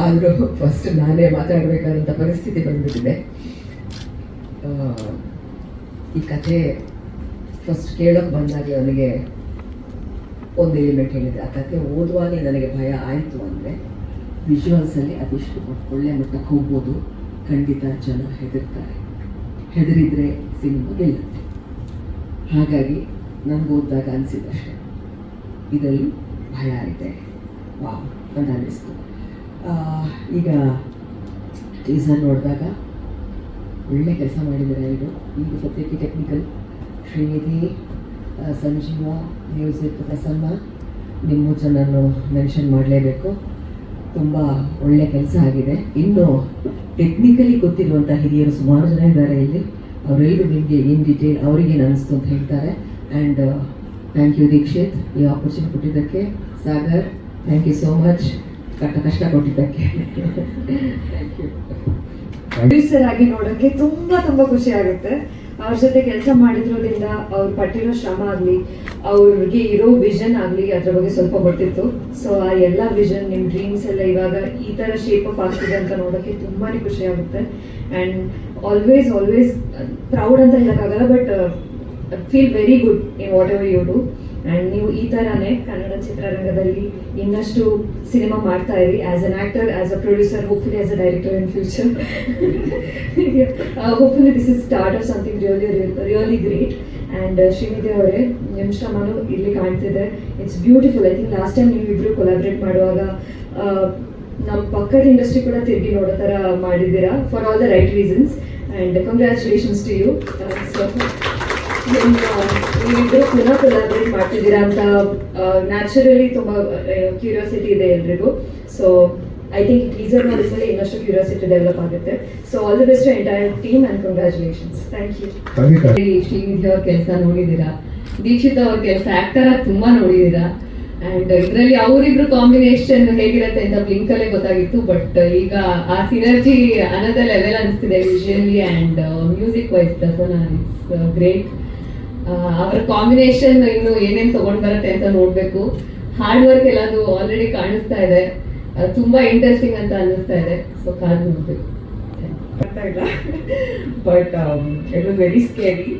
ಆದರೂ ಫಸ್ಟ್ ನಾನೇ ಮಾತಾಡಬೇಕಾದಂಥ ಪರಿಸ್ಥಿತಿ ಬಂದ್ಬಿಟ್ಟಿದೆ. ಈ ಕಥೆ ಫಸ್ಟ್ ಕೇಳೋಕ್ಕೆ ಬಂದಾಗ ನನಗೆ ಒಂದು ಎಲಿಮೆಂಟ್ ಹೇಳಿದೆ. ಆ ಕಥೆ ಓದುವಾಗಲೇ ನನಗೆ ಭಯ ಆಯಿತು ಅಂದರೆ ವಿಜುವಲ್ಸಲ್ಲಿ ಅದೆಷ್ಟು ಒಳ್ಳೆ ಮಟ್ಟಕ್ಕೆ ಹೋಗ್ಬೋದು, ಖಂಡಿತ ಜನ ಹೆದರ್ತಾರೆ, ಹೆದರಿದರೆ ಸಿನಿಮಾ ಗೆಲ್ಲುತ್ತೆ. ಹಾಗಾಗಿ ನನಗೆ ಓದಿದಾಗ ಅನಿಸಿದಷ್ಟೇ ಇದರಲ್ಲಿ ಭಯ ಇದೆ, ವಾವ್ ಅಂತ ಅನ್ನಿಸ್ತು. ಈಗ ಟೀಸರ್ ನೋಡಿದಾಗ ಒಳ್ಳೆ ಕೆಲಸ ಮಾಡಿದ್ದಾರೆ ಎಲ್ಲರೂ. ಈಗ ಸದ್ಯಕ್ಕೆ ಟೆಕ್ನಿಕಲ್ ಶ್ರೀನಿಧಿ, ಸಂಜೀವ, ಮ್ಯೂಸಿಕ್ ಪ್ರಸನ್ನ, ನಿಮ್ಮ ಜನರನ್ನು ಮೆನ್ಷನ್ ಮಾಡಲೇಬೇಕು. ತುಂಬ ಒಳ್ಳೆ ಕೆಲಸ ಆಗಿದೆ. ಇನ್ನು ಟೆಕ್ನಿಕಲಿ ಗೊತ್ತಿರುವಂಥ ಹಿರಿಯರು ಸುಮಾರು ಜನ ಇದ್ದಾರೆ ಇಲ್ಲಿ. ಅವರೆಲ್ಲರೂ ನಿಮಗೆ ಇನ್ ಡೀಟೇಲ್ ಅವ್ರಿಗೇನು ಅನಿಸ್ತು ಅಂತ ಹೇಳ್ತಾರೆ. ಆ್ಯಂಡ್ ಥ್ಯಾಂಕ್ ಯು ದೀಕ್ಷಿತ್, ಈ ಆಪರ್ಚುನಿಟಿ ಕೊಟ್ಟಿದ್ದಕ್ಕೆ. Sagar, thank you so much ಕಷ್ಟ ಕೊಟ್ಟಿದ್ದಕ್ಕೆ. Thank you. ಪ್ರೊಡ್ಯೂಸರ್ ಆಗಿ ನೋಡೋಕ್ಕೆ ತುಂಬ ಖುಷಿ ಆಗುತ್ತೆ. ಅವ್ರ ಜೊತೆ ಕೆಲಸ ಮಾಡಿದ್ರೋದ್ರಿಂದ ಅವ್ರು ಪಟ್ಟಿರೋ ಶ್ರಮ ಆಗಲಿ, ಅವ್ರಿಗೆ ಇರೋ ವಿಷನ್ ಆಗಲಿ, ಅದ್ರ ಬಗ್ಗೆ ಸ್ವಲ್ಪ ಗೊತ್ತಿತ್ತು. ಸೊ ಆ ಎಲ್ಲ ವಿಷನ್, ನಿಮ್ಮ ಡ್ರೀಮ್ಸ್ ಎಲ್ಲ ಇವಾಗ ಈ ಥರ ಶೇಪ್ ಅಪ್ ಆಗ್ತಿದೆ ಅಂತ ನೋಡೋಕ್ಕೆ ತುಂಬಾ ಖುಷಿ ಆಗುತ್ತೆ. ಆ್ಯಂಡ್ ಆಲ್ವೇಸ್ ಪ್ರೌಡ್ ಅಂತ ಹೇಳೋಕ್ಕಾಗಲ್ಲ, but feel very good in whatever you do. And ನೀವು ಈ ಥರನೇ ಕನ್ನಡ ಚಿತ್ರರಂಗದಲ್ಲಿ ಇನ್ನಷ್ಟು ಸಿನಿಮಾ ಮಾಡ್ತಾ ಇರಿ, as an actor, as a producer, hopefully as a director in future. Hopefully this is start of something really great. And Srinidhi ಅವರೇ, ನಿಮ್ಮ ಶ್ರಮನೂ ಇಲ್ಲಿ ಕಾಣ್ತಿದೆ. It's beautiful. I think last time ನೀವು ಇಬ್ಬರು ಕೊಲಾಬ್ರೇಟ್ ಮಾಡುವಾಗ ನಮ್ಮ ಪಕ್ಕದ ಇಂಡಸ್ಟ್ರಿ ಕೂಡ ತಿರುಗಿ ನೋಡೋ ಥರ ಮಾಡಿದ್ದೀರಾ, for all the right reasons. And congratulations to you. So ನೀವಿಬ್ಬರು ಪುನಃ ಕೊಲಾಬ್ರೇಟ್ ಮಾಡ್ತಿದ್ದೀರಾ ಅಂತ ನ್ಯಾಚುರಲಿ ತುಂಬ ಕ್ಯೂರಿಯಾಸಿಟಿ ಇದೆ ಎಲ್ರಿಗೂ. ಸೊ ಐ ಥಿಂಕ್ ಟೀಸರ್ ನೋಡಿದ್ಮೇಲೆ ಇನ್ನಷ್ಟು ಕ್ಯೂರಿಯಾಸಿಟಿ ಡೆವಲಪ್ ಆಗುತ್ತೆ. So all the best to entire team and congratulations. Thank you. Srinidhi ಅವ್ರ ಕೆಲಸ ನೋಡಿದ್ದೀರಾ, ದೀಕ್ಷಿತ್ ಅವ್ರ ಕೆಲಸ ಆ್ಯಕ್ಟರ್ ಆಗಿ ತುಂಬ ನೋಡಿದ್ದೀರಾ. ಆ್ಯಂಡ್ ಇದರಲ್ಲಿ ಅವರಿಬ್ರು ಕಾಂಬಿನೇಷನ್ ಹೇಗಿರುತ್ತೆ ಅಂತ ಬ್ಲಿಂಕಲ್ಲೇ ಗೊತ್ತಾಗಿತ್ತು. ಬಟ್ ಈಗ ಆ ಸಿನರ್ಜಿ ಅನದರ್ ಲೆವೆಲ್ ಅನಿಸ್ತಿದೆ visually and music wise. Prasanna, it's great. ಅವರ ಕಾಂಬಿನೇಷನ್ ಇನ್ನು ಏನೇನು ತಗೊಂಡ್ ಬರುತ್ತೆ ಅಂತ ನೋಡ್ಬೇಕು. ಹಾರ್ಡ್ ವರ್ಕ್ ಎಲ್ಲದು ಆಲ್ರೆಡಿ ಕಾಣಿಸ್ತಾ ಇದೆ, ತುಂಬಾ ಇಂಟ್ರೆಸ್ಟಿಂಗ್ ಅಂತ ಅನ್ನಿಸ್ತಾ ಇದೆ. ಸೊ ಕಾದು ನೋಡ್ಬೇಕು. But it was very scary.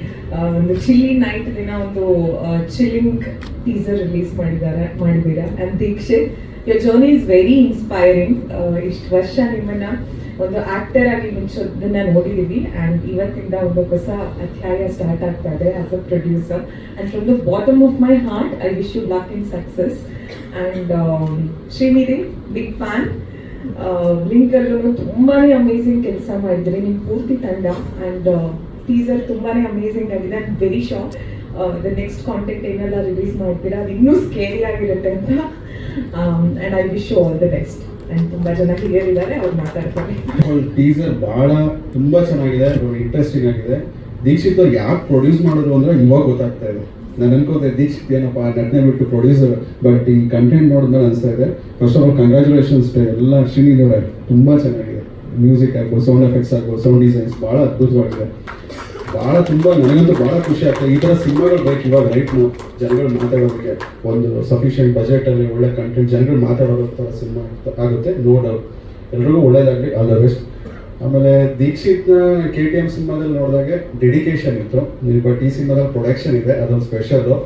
ಒಂದು ಚಿಲ್ಲಿ ನೈಟ್ ದಿನ ಒಂದು ಚಿಲ್ಲಿಂಗ್ ಟೀಸರ್ ರಿಲೀಸ್ ಮಾಡಿದ್ದೀರಾ. And Dikshit, your journey is very inspiring. ಇಷ್ಟು ವರ್ಷ ನಿಮ್ಮನ್ನ ಒಂದು ಆಕ್ಟರ್ ಆಗಿ ಮುಂಚೋದನ್ನ ನೋಡಿದೀವಿ. ಆ್ಯಂಡ್ ಇವತ್ತಿಂದ ಒಂದು ಹೊಸ ಅಧ್ಯಾಯ ಸ್ಟಾರ್ಟ್ ಆಗ್ತಾ ಇದೆ as a producer. And from the bottom of my heart I wish you luck in success. And Srinidhi, big fan. ಬ್ಲಿಂಕಲ್ಲೂ ತುಂಬಾನೇ ಅಮೇಝಿಂಗ್ ಕೆಲಸ ಮಾಡಿದ್ರಿ ನಿಮ್ಮ ಪೂರ್ತಿ ತಂಡ. ಆ್ಯಂಡ್ ಟೀಸರ್ ತುಂಬಾನೇ ಅಮೇಝಿಂಗ್ ಆಗಿದೆ. And very sure the next content ಏನೆಲ್ಲ ರಿಲೀಸ್ ಮಾಡ್ತೀರಾ ಅದು ಇನ್ನೂ ಸ್ಕೇರಿ ಆಗಿರುತ್ತೆ ಅಂತ. And I wish you all the best. And ತುಂಬ ಜನ ಹಿರಿಯರಿದ್ದಾರೆ, ಅವ್ರು ಮಾತಾಡ್ತಾರೆ. ಟೀಸರ್ ಬಹಳ ತುಂಬ ಚೆನ್ನಾಗಿದೆ, ಇಂಟ್ರೆಸ್ಟಿಂಗ್ ಆಗಿದೆ. ದೀಕ್ಷಿತ್ ಅವ್ರು ಯಾಕೆ ಪ್ರೊಡ್ಯೂಸ್ ಮಾಡಿದ್ರು ಅಂದರೆ ಇವಾಗ ಗೊತ್ತಾಗ್ತಾ ಇದೆ. ನಾನು ಅನ್ಕೋತೆ ದೀಕ್ಷಿತ್ ಏನಪ್ಪ ನಟನೆ ಬಿಟ್ಟು ಪ್ರೊಡ್ಯೂಸರ್, ಬಟ್ ಈ ಕಂಟೆಂಟ್ ನೋಡಿದ್ಮೇಲೆ ಅನಿಸ್ತಾ ಇದೆ. ಫಸ್ಟ್ ಆಫ್ ಆಲ್ ಕಂಗ್ರ್ಯಾಚುಲೇಷನ್ಸ್ ಎಲ್ಲ ಶ್ರೀನಿಧಿ ಅವರೇ, ತುಂಬ ಚೆನ್ನಾಗಿದೆ. ಮ್ಯೂಸಿಕ್ ಆಗ್ಬೋದು, ಸೌಂಡ್ ಎಫೆಕ್ಟ್ಸ್ ಆಗ್ಬೋದು, ಸೌಂಡ್ ಡಿಸೈನ್ಸ್ ಭಾಳ ಅದ್ಭುತವಾಗಿದೆ. ಭಾಳ ತುಂಬ ನನಗಂತೂ ಭಾಳ ಖುಷಿ ಆಗ್ತದೆ. ಈ ಥರ ಸಿನಿಮಾಗಳು ಬೇಕು ಇವಾಗ ರೈಟ್ ನಾವು ಜನಗಳು ಮಾತಾಡೋದಕ್ಕೆ. ಒಂದು ಸಫಿಷಿಯೆಂಟ್ ಬಜೆಟಲ್ಲಿ ಒಳ್ಳೆ ಕಂಟೆಂಟ್ ಜನಗಳು ಮಾತಾಡೋ ಥರ ಸಿನಿಮಾ ಆಗುತ್ತೆ. ನೋ ಡೌಟ್, ಎಲ್ರಿಗೂ ಒಳ್ಳೇದಾಗಲಿ, ಆಲ್ ದ ಬೆಸ್ಟ್. ಆಮೇಲೆ ದೀಕ್ಷಿತ್ನ KTM ಸಿನಿಮಾದಲ್ಲಿ ನೋಡಿದಾಗೆ ಡೆಡಿಕೇಶನ್ ಇತ್ತು. ಬಟ್ ಈ ಸಿನಿಮಾದಲ್ಲಿ ಪ್ರೊಡಕ್ಷನ್ ಇದೆ, ಅದೊಂದು ಸ್ಪೆಷಲ್ಲು.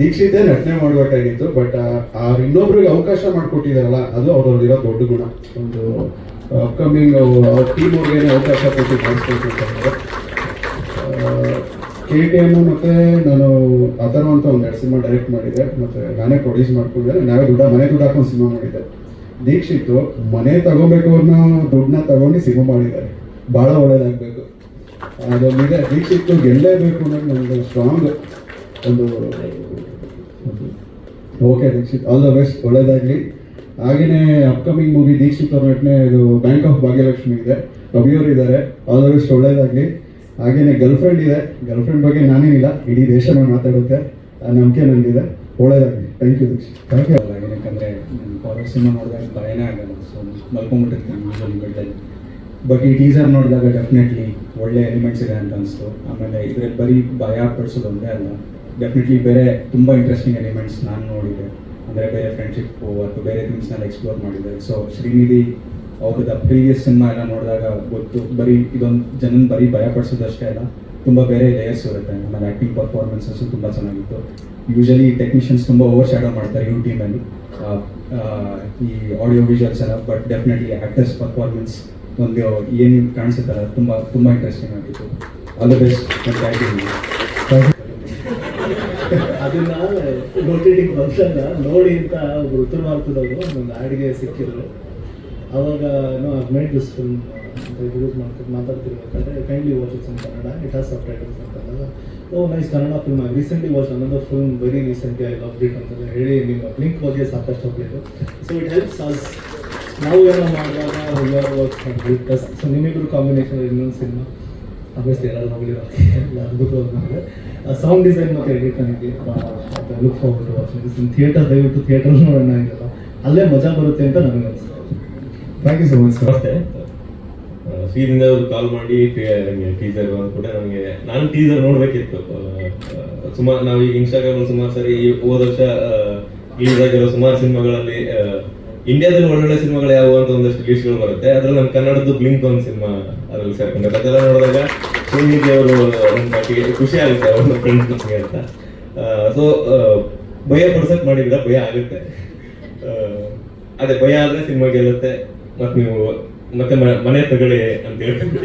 ದೀಕ್ಷಿತೇ ನಟನೆ ಮಾಡಬೇಕಾಗಿತ್ತು, ಬಟ್ ಇನ್ನೊಬ್ರಿಗೆ ಅವಕಾಶ ಮಾಡಿಕೊಟ್ಟಿದ್ದಾರಲ್ಲ, ಅದು ಅವ್ರಲ್ಲಿರೋ ದೊಡ್ಡ ಗುಣ. ಒಂದು ಅಪ್ಕಮಿಂಗ್ ಅವ್ರ ಟೀಮ್ ಅವ್ರಿಗೆ ಅವಕಾಶ ಕೊಟ್ಟು ಮಾಡಿಸ್ಬೇಕು ಅಂತಂದರೆ KTM ಮತ್ತು ನಾನು ಅಥರ್ವ ಅಂತ ಒಂದು 2 ಸಿನಿಮಾ ಡೈರೆಕ್ಟ್ ಮಾಡಿದ್ದೆ, ಮತ್ತು ನಾನೇ ಪ್ರೊಡ್ಯೂಸ್ ಮಾಡ್ಕೊಂಡಿದ್ದೆ. ನಾವೇ ಮನೆ ದುಡ್ಡು ಹಾಕೊಂಡು ಸಿನಿಮಾ ಮಾಡಿದ್ದೆ. ದೀಕ್ಷಿತ್ ಮನೆ ತಗೋಬೇಕು ಅನ್ನೋ ದುಡ್ಡನ್ನ ತಗೊಂಡು ಸಿನಿಮಾ ಮಾಡಿದ್ದಾರೆ. ಭಾಳ ಒಳ್ಳೇದಾಗಬೇಕು, ಅದೊಂದಿದೆ. ದೀಕ್ಷಿತ್ ಗೆಲ್ಲೇಬೇಕು ಅನ್ನೋದು ನನಗೆ ಸ್ಟ್ರಾಂಗ್ ಒಂದು. Okay Dikshit, all the best, ಒಳ್ಳೇದಾಗಲಿ. ಹಾಗೆಯೇ ಅಪ್ಕಮಿಂಗ್ ಮೂವಿ ದೀಕ್ಷಿತ್ ಅವ್ರ ನಟನೆ ಇದು ಬ್ಯಾಂಕ್ ಆಫ್ ಭಾಗ್ಯಲಕ್ಷ್ಮಿ ಇದೆ, ಅಭಿಯವರು ಇದ್ದಾರೆ, ಆಲ್ ದ ಬೆಸ್ಟ್, ಒಳ್ಳೇದಾಗಲಿ. ಹಾಗೆಯೇ ಗರ್ಲ್ಫ್ರೆಂಡ್ ಇದೆ, ಗರ್ಲ್ಫ್ರೆಂಡ್ ಬಗ್ಗೆ ನಾನೇನಿಲ್ಲ, ಇಡೀ ದೇಶನ ಮಾತಾಡುತ್ತೆ, ಆ ನಂಬಿಕೆ ನನಗಿದೆ. ಒಳ್ಳೇದಾಗಲಿ. Thank you Dikshit. Thank you. ಯಾಕಂದರೆ ನಾನು ಕಾಲೇಜ್ ಸಿನಿಮಾ ನೋಡಿದಾಗ ಭಯನೇ ಆಗಲ್ಲ, ಸೊ ಮಲ್ಕೊಂಡ್ಬಿಟ್ಟಿರ್ತೀನಿ ಯೂಶಲಿ ಬೆಡ್ಡಲ್ಲಿ. ಬಟ್ ಈ ಟೀಸರ್ ನೋಡಿದಾಗ ಡೆಫಿನೆಟ್ಲಿ ಒಳ್ಳೆ ಎಲಿಮೆಂಟ್ಸ್ ಇದೆ ಅಂತ ಅನಿಸ್ತು. ಆಮೇಲೆ ಇದರಲ್ಲಿ ಬರೀ ಭಯ ಪಡಿಸೋದು ಒಂದೇ ಅಲ್ಲ, ಡೆಫಿನೆಟ್ಲಿ ಬೇರೆ ತುಂಬ ಇಂಟ್ರೆಸ್ಟಿಂಗ್ ಎಲಿಮೆಂಟ್ಸ್ ನಾನು ನೋಡಿದೆ. ಅಂದರೆ ಬೇರೆ ಫ್ರೆಂಡ್ಶಿಪ್ಪು ಅಥವಾ ಬೇರೆ ಥಿಂಗ್ಸ್ನೆಲ್ಲ ಎಕ್ಸ್ಪ್ಲೋರ್ ಮಾಡಿದೆ. ಸೊ ಶ್ರೀನಿಧಿ ಅವ್ರದ್ದು ಪ್ರೀವಿಯಸ್ ಸಿನಿಮಾ ಎಲ್ಲ ನೋಡಿದಾಗ ಗೊತ್ತು, ಬರೀ ಇದೊಂದು ಜನನ ಬರೀ ಭಯ ಪಡಿಸೋದಷ್ಟೇ ಅಲ್ಲ, ತುಂಬ ಬೇರೆ ಲೇಯರ್ಸ್ ಇರುತ್ತೆ. ಆಮೇಲೆ ಆ್ಯಕ್ಟಿಂಗ್ ಪರ್ಫಾರ್ಮೆನ್ಸಸ್ಸು ತುಂಬ ಚೆನ್ನಾಗಿತ್ತು. ಯೂಶಲಿ ಟೆಕ್ನಿಷಿಯನ್ಸ್ ತುಂಬ ಓವರ್ ಶ್ಯಾಡೋ ಮಾಡ್ತಾರೆ ಇವ್ರ ಟೀಮಲ್ಲಿ ಈ ಆಡಿಯೋ ವಿಜುವಲ್ಸ್ ಎಲ್ಲ, ಬಟ್ ಡೆಫಿನೆಟ್ಲಿ ಆ್ಯಕ್ಟರ್ಸ್ ಪರ್ಫಾರ್ಮೆನ್ಸ್ ಒಂದು ಏನು ಕಾಣಿಸುತ್ತಲ್ಲ ತುಂಬ ತುಂಬ ಇಂಟ್ರೆಸ್ಟಿಂಗ್ ಆಗಿತ್ತು. All the best. ಅದನ್ನ OTT ಬಂದಾಗ ನೋಡಿ ಅಂತ ಒಬ್ರು ಉತ್ತರ ಭಾರತದವರು ಒಂದು ಹಾಡಿಗೆ ಸಿಕ್ಕಿದ್ರು. ಅವಾಗ ಮೇಡ್ ದಿಸ್ ಫಿಲ್ಮ್ ಅಂತ ಯೂಸ್ ಮಾತಾಡ್ತಿರ್ಬೇಕಾದ್ರೆ kindly watch it's in Kannada, it has subtitles ಅಂತಂದಾಗ oh nice Kannada film. I recently watch another film very recently, I love it ಅಂತೆಲ್ಲ ಹೇಳಿ ನಿಮ್ಮ ಲಿಂಕ್ ಬಗ್ಗೆ ಸಾಕಷ್ಟು ಹೋಗ್ಲಿತ್ತು. ಸೊ ಇಟ್ ಹೆಲ್ಪ್ಸ್ ಅಸ್, ನಾವು ಏನೋ ಮಾಡಿದಾಗ your work help us. So ನಿಮ್ಮಿಬ್ರು ಕಾಂಬಿನೇಷನ್ ಇನ್ನೊಂದು ಸಿನಿಮಾ ಆಬ್ವಿಯಸ್ಲಿ ಎಲ್ಲರೂ ಹೋಗಲಿರೋ ಎಲ್ಲ ಅದ್ಭುತವಾಗಿ ಮಾಡಿದೆ. ಸೌಂಡ್ ಡಿಸೈನ್ ಮತ್ತು ಎಡಿಟ್ ನನಗೆ look forward to watching in theatre. ದಯವಿಟ್ಟು ಥಿಯೇಟರ್ ನೋಡೋಣ, ಆಗಿಲ್ಲ ಅಲ್ಲೇ ಮಜಾ ಬರುತ್ತೆ ಅಂತ ನನಗೆ ಅನಿಸ್ತದೆ. Thank you so much sir. ನಮಸ್ತೆ. ಶ್ರೀದಿಂದ ಅವರು ಕಾಲ್ ಮಾಡಿ ಟೀಸರ್ ಕೂಡ ನನಗೆ, ನಾನು ಟೀಸರ್ ನೋಡಬೇಕಿತ್ತು ಸುಮಾರು. ನಾವು ಈಗ ಇನ್ಸ್ಟಾಗ್ರಾಮಲ್ಲಿ ಸುಮಾರು ಸರಿ ಹೋದ ವರ್ಷ ರಿಲೀಸ್ ಆಗಿರೋ ಸುಮಾರು ಸಿನಿಮಾಗಳಲ್ಲಿ ಇಂಡಿಯಾದಲ್ಲಿ ಒಳ್ಳೊಳ್ಳೆ ಸಿನಿಮಾಗಳು ಯಾವುವು ಅಂತ ಒಂದಷ್ಟು ಲಿಸ್ಟ್ಗಳು ಬರುತ್ತೆ. ಅದ್ರಲ್ಲಿ ನಮ್ಮ ಕನ್ನಡದ್ದು ಬ್ಲಿಂಕ್ ಒಂದು ಸಿನಿಮಾ ಅದರಲ್ಲಿ ಸೇರ್ಕೊಂಡ್ರೆ ಅದೆಲ್ಲ ನೋಡಿದಾಗ ಶ್ರೀನಿಧಿ ಅವರು ಖುಷಿ ಆಗುತ್ತೆ ಅವ್ರ ಫ್ರೆಂಡ್ಸ್ ನಮಗೆ ಅಂತ. ಸೊ ಭಯ ಪಡ್ಸಕ್ ಮಾಡಿದ್ರೆ ಭಯ ಆಗುತ್ತೆ. ಅದೇ ಭಯ ಆದ್ರೆ ಸಿನಿಮಾ ಗೆಲ್ಲುತ್ತೆ. ಮತ್ತೆ ನೀವು ಮತ್ತೆ ಮನೆ ತಗೊಳ್ಳಿ ಅಂತ ಹೇಳ್ಕೊಂಡು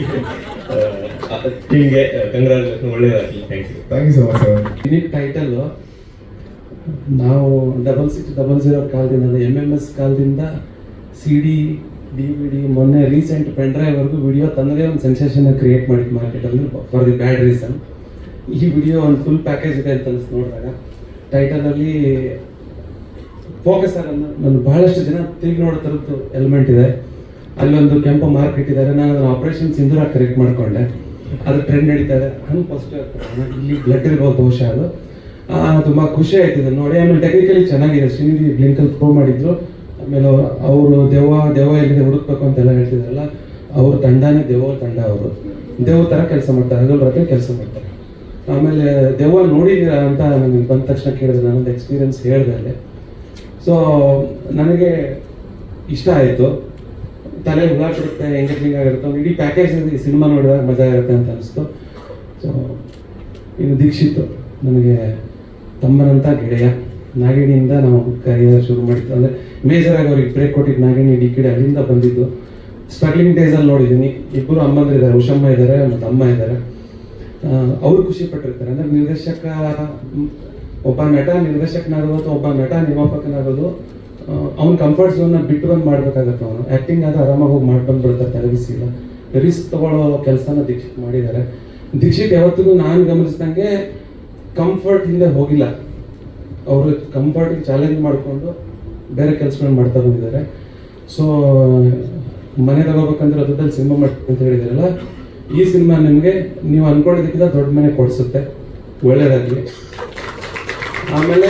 ಟೀಮ್ಗೆ ಕಂಗ್ರಾಚುಲೇಷನ್, ಒಳ್ಳೇದಾಗಲಿ. Thank you so much sir. Unique title ನಾವು 6600 ಕಾಲದಿಂದ MMS ಕಾಲದಿಂದ CD, DVD, ಮೊನ್ನೆ ರೀಸೆಂಟ್ ಪೆನ್ ಡ್ರೈವ್ವರೆಗೂ ವಿಡಿಯೋ ತಂದರೆ ಒಂದು ಸೆನ್ಸೇಷನ್ ಕ್ರಿಯೇಟ್ ಮಾಡಿದ್ದು ಮಾರ್ಕೆಟಲ್ಲಿ ಫಾರ್ ದಿ ಬ್ಯಾಡ್ ರೀಸನ್. ಈ ವಿಡಿಯೋ ಒಂದು ಫುಲ್ ಪ್ಯಾಕೇಜ್ ಇದೆ ಅಂತ ಅನಿಸ್ತು ನೋಡಿದಾಗ. ಟೈಟಲಲ್ಲಿ ಫೋಕಸರ್ ಅನ್ನು ನಾನು ಬಹಳಷ್ಟು ಜನ ತಿರುಗಿ ನೋಡೋ ಥರದ್ದು ಎಲಿಮೆಂಟ್ ಇದೆ. ಅಲ್ಲೊಂದು ಕೆಂಪು ಮಾರ್ಕ್ ಇಟ್ಟಿದ್ದಾರೆ. ನಾನು ಅದನ್ನು ಆಪರೇಷನ್ ಸಿಂಧೂರ ಕರೆಕ್ಟ್ ಮಾಡಿಕೊಂಡೆ. ಅದು ಟ್ರೆಂಡ್ ನಡೀತಾ ಇದೆ. ಹಂಗೆ ಫಸ್ಟ್ ಇಲ್ಲಿ ಬ್ಲಡ್ ಇರ್ಬೋದು ಬಹುಶಃ ಅದು. ತುಂಬ ಖುಷಿ ಆಯ್ತು ಇದನ್ನು ನೋಡಿ. ಆಮೇಲೆ ಟೆಕ್ನಿಕಲಿ ಚೆನ್ನಾಗಿದೆ. ಶ್ರೀನಿಧಿ ಬ್ಲಿಂಕಲ್ಲಿ ಪ್ರೂವ್ ಮಾಡಿದ್ರು. ಆಮೇಲೆ ಅವರು ದೆವ್ವ ಎಲ್ಲಿದೆ ಹುಡುಕ್ಬೇಕು ಅಂತೆಲ್ಲ ಹೇಳ್ತಿದ್ರಲ್ಲ, ಅವ್ರ ತಂಡನೇ ದೆವ್ವ ತಂಡ. ಅವರು ದೆವ್ವ ಥರ ಕೆಲಸ ಮಾಡ್ತಾರೆ, ಹಗಲು ರಾತ್ರಿ ಕೆಲಸ ಮಾಡ್ತಾರೆ. ಆಮೇಲೆ ದೆವ್ವ ನೋಡಿದ್ದೀರಾ ಅಂತ ನನಗೆ ಬಂದ ತಕ್ಷಣ ಕೇಳಿದ್ರೆ ನನ್ನೊಂದು ಎಕ್ಸ್ಪೀರಿಯನ್ಸ್ ಹೇಳಿದೆ ಅಲ್ಲಿ. ಸೊ ನನಗೆ ಇಷ್ಟ ಆಯಿತು. ತಲೆ ಹುಳ ಬಿಡುತ್ತೆ, ಎಂಗೇಜಿಂಗ್ ಆಗಿರುತ್ತೆ. ಇಡೀ ಪ್ಯಾಕೇಜ್ ಈ ಸಿನಿಮಾ ನೋಡಿದಾಗ ಮಜಾ ಇರುತ್ತೆ ಅಂತ ಅನಿಸ್ತು. ಸೊ ಇನ್ನು ದೀಕ್ಷಿತ್ ನನಗೆ ತಮ್ಮನಂಥ ಗೆಳೆಯ. ನಾಗಿಣಿಯಿಂದ ನಾವು ಕರಿಯರ್ ಶುರು ಮಾಡಿದ್ದು. ಅಂದರೆ ಮೇಜರಾಗಿ ಅವ್ರಿಗೆ ಬ್ರೇಕ್ ಕೊಟ್ಟಿದ್ದು ನಾಗಿಣಿ DKD, ಅಲ್ಲಿಂದ ಬಂದಿದ್ದು. ಸ್ಟ್ರಗ್ಲಿಂಗ್ ಡೇಸಲ್ಲಿ ನೋಡಿದ್ದೀನಿ. ಇಬ್ಬರು ಅಮ್ಮಂದಿರಿದ್ದಾರೆ, ಉಷಮ್ಮ ಇದ್ದಾರೆ ಮತ್ತು ಅಮ್ಮ ಇದ್ದಾರೆ. ಅವರು ಖುಷಿ ಪಟ್ಟಿರ್ತಾರೆ. ಅಂದರೆ ನಿರ್ದೇಶಕ, ಒಬ್ಬ ನಟ ನಿರ್ದೇಶಕನಾಗೋದು ಅಥವಾ ಒಬ್ಬ ನಟ ನಿರ್ಮಾಪಕನಾಗೋದು ಅವ್ನ ಕಂಫರ್ಟ್ ಝೋನ್ನ ಬಿಟ್ಟು ಬಂದು ಮಾಡ್ಬೇಕಾಗತ್ತೆ. ಅವನು ಆ್ಯಕ್ಟಿಂಗ್ ಆದ ಆರಾಮಾಗಿ ಹೋಗಿ ಮಾಡ್ಕೊಂಡ್ಬಿಡ್ತಾರೆ, ತಲೆಬಿಸಿಲ್ಲ. ರಿಸ್ಕ್ ತಗೊಳ್ಳೋ ಕೆಲಸನ ದೀಕ್ಷಿತ್ ಮಾಡಿದ್ದಾರೆ. ದೀಕ್ಷಿತ್ ಯಾವತ್ತಿಗೂ ನಾನು ಗಮನಿಸಿದಂಗೆ ಕಂಫರ್ಟ್ ಹಿಂದೆ ಹೋಗಿಲ್ಲ. ಅವರು ಕಂಫರ್ಟಿಗೆ ಚಾಲೆಂಜ್ ಮಾಡಿಕೊಂಡು ಬೇರೆ ಕೆಲಸಗಳನ್ನ ಮಾಡ್ತಾ ಬಂದಿದ್ದಾರೆ. ಸೊ ಮನೆ ತಗೋಬೇಕಂದ್ರೆ ಅದ್ರಲ್ಲಿ ಸಿನಿಮಾ ಮಾಡ್ತೀನಿ ಅಂತ ಹೇಳಿದಾರಲ್ಲ, ಈ ಸಿನಿಮಾ ನಿಮಗೆ ನೀವು ಅಂದ್ಕೊಂಡಿದ್ದಕ್ಕಿಂತ ದೊಡ್ಡ ಮನೆ ಕೊಡಿಸುತ್ತೆ. ಒಳ್ಳೆಯದಾಗಲಿ. ಆಮೇಲೆ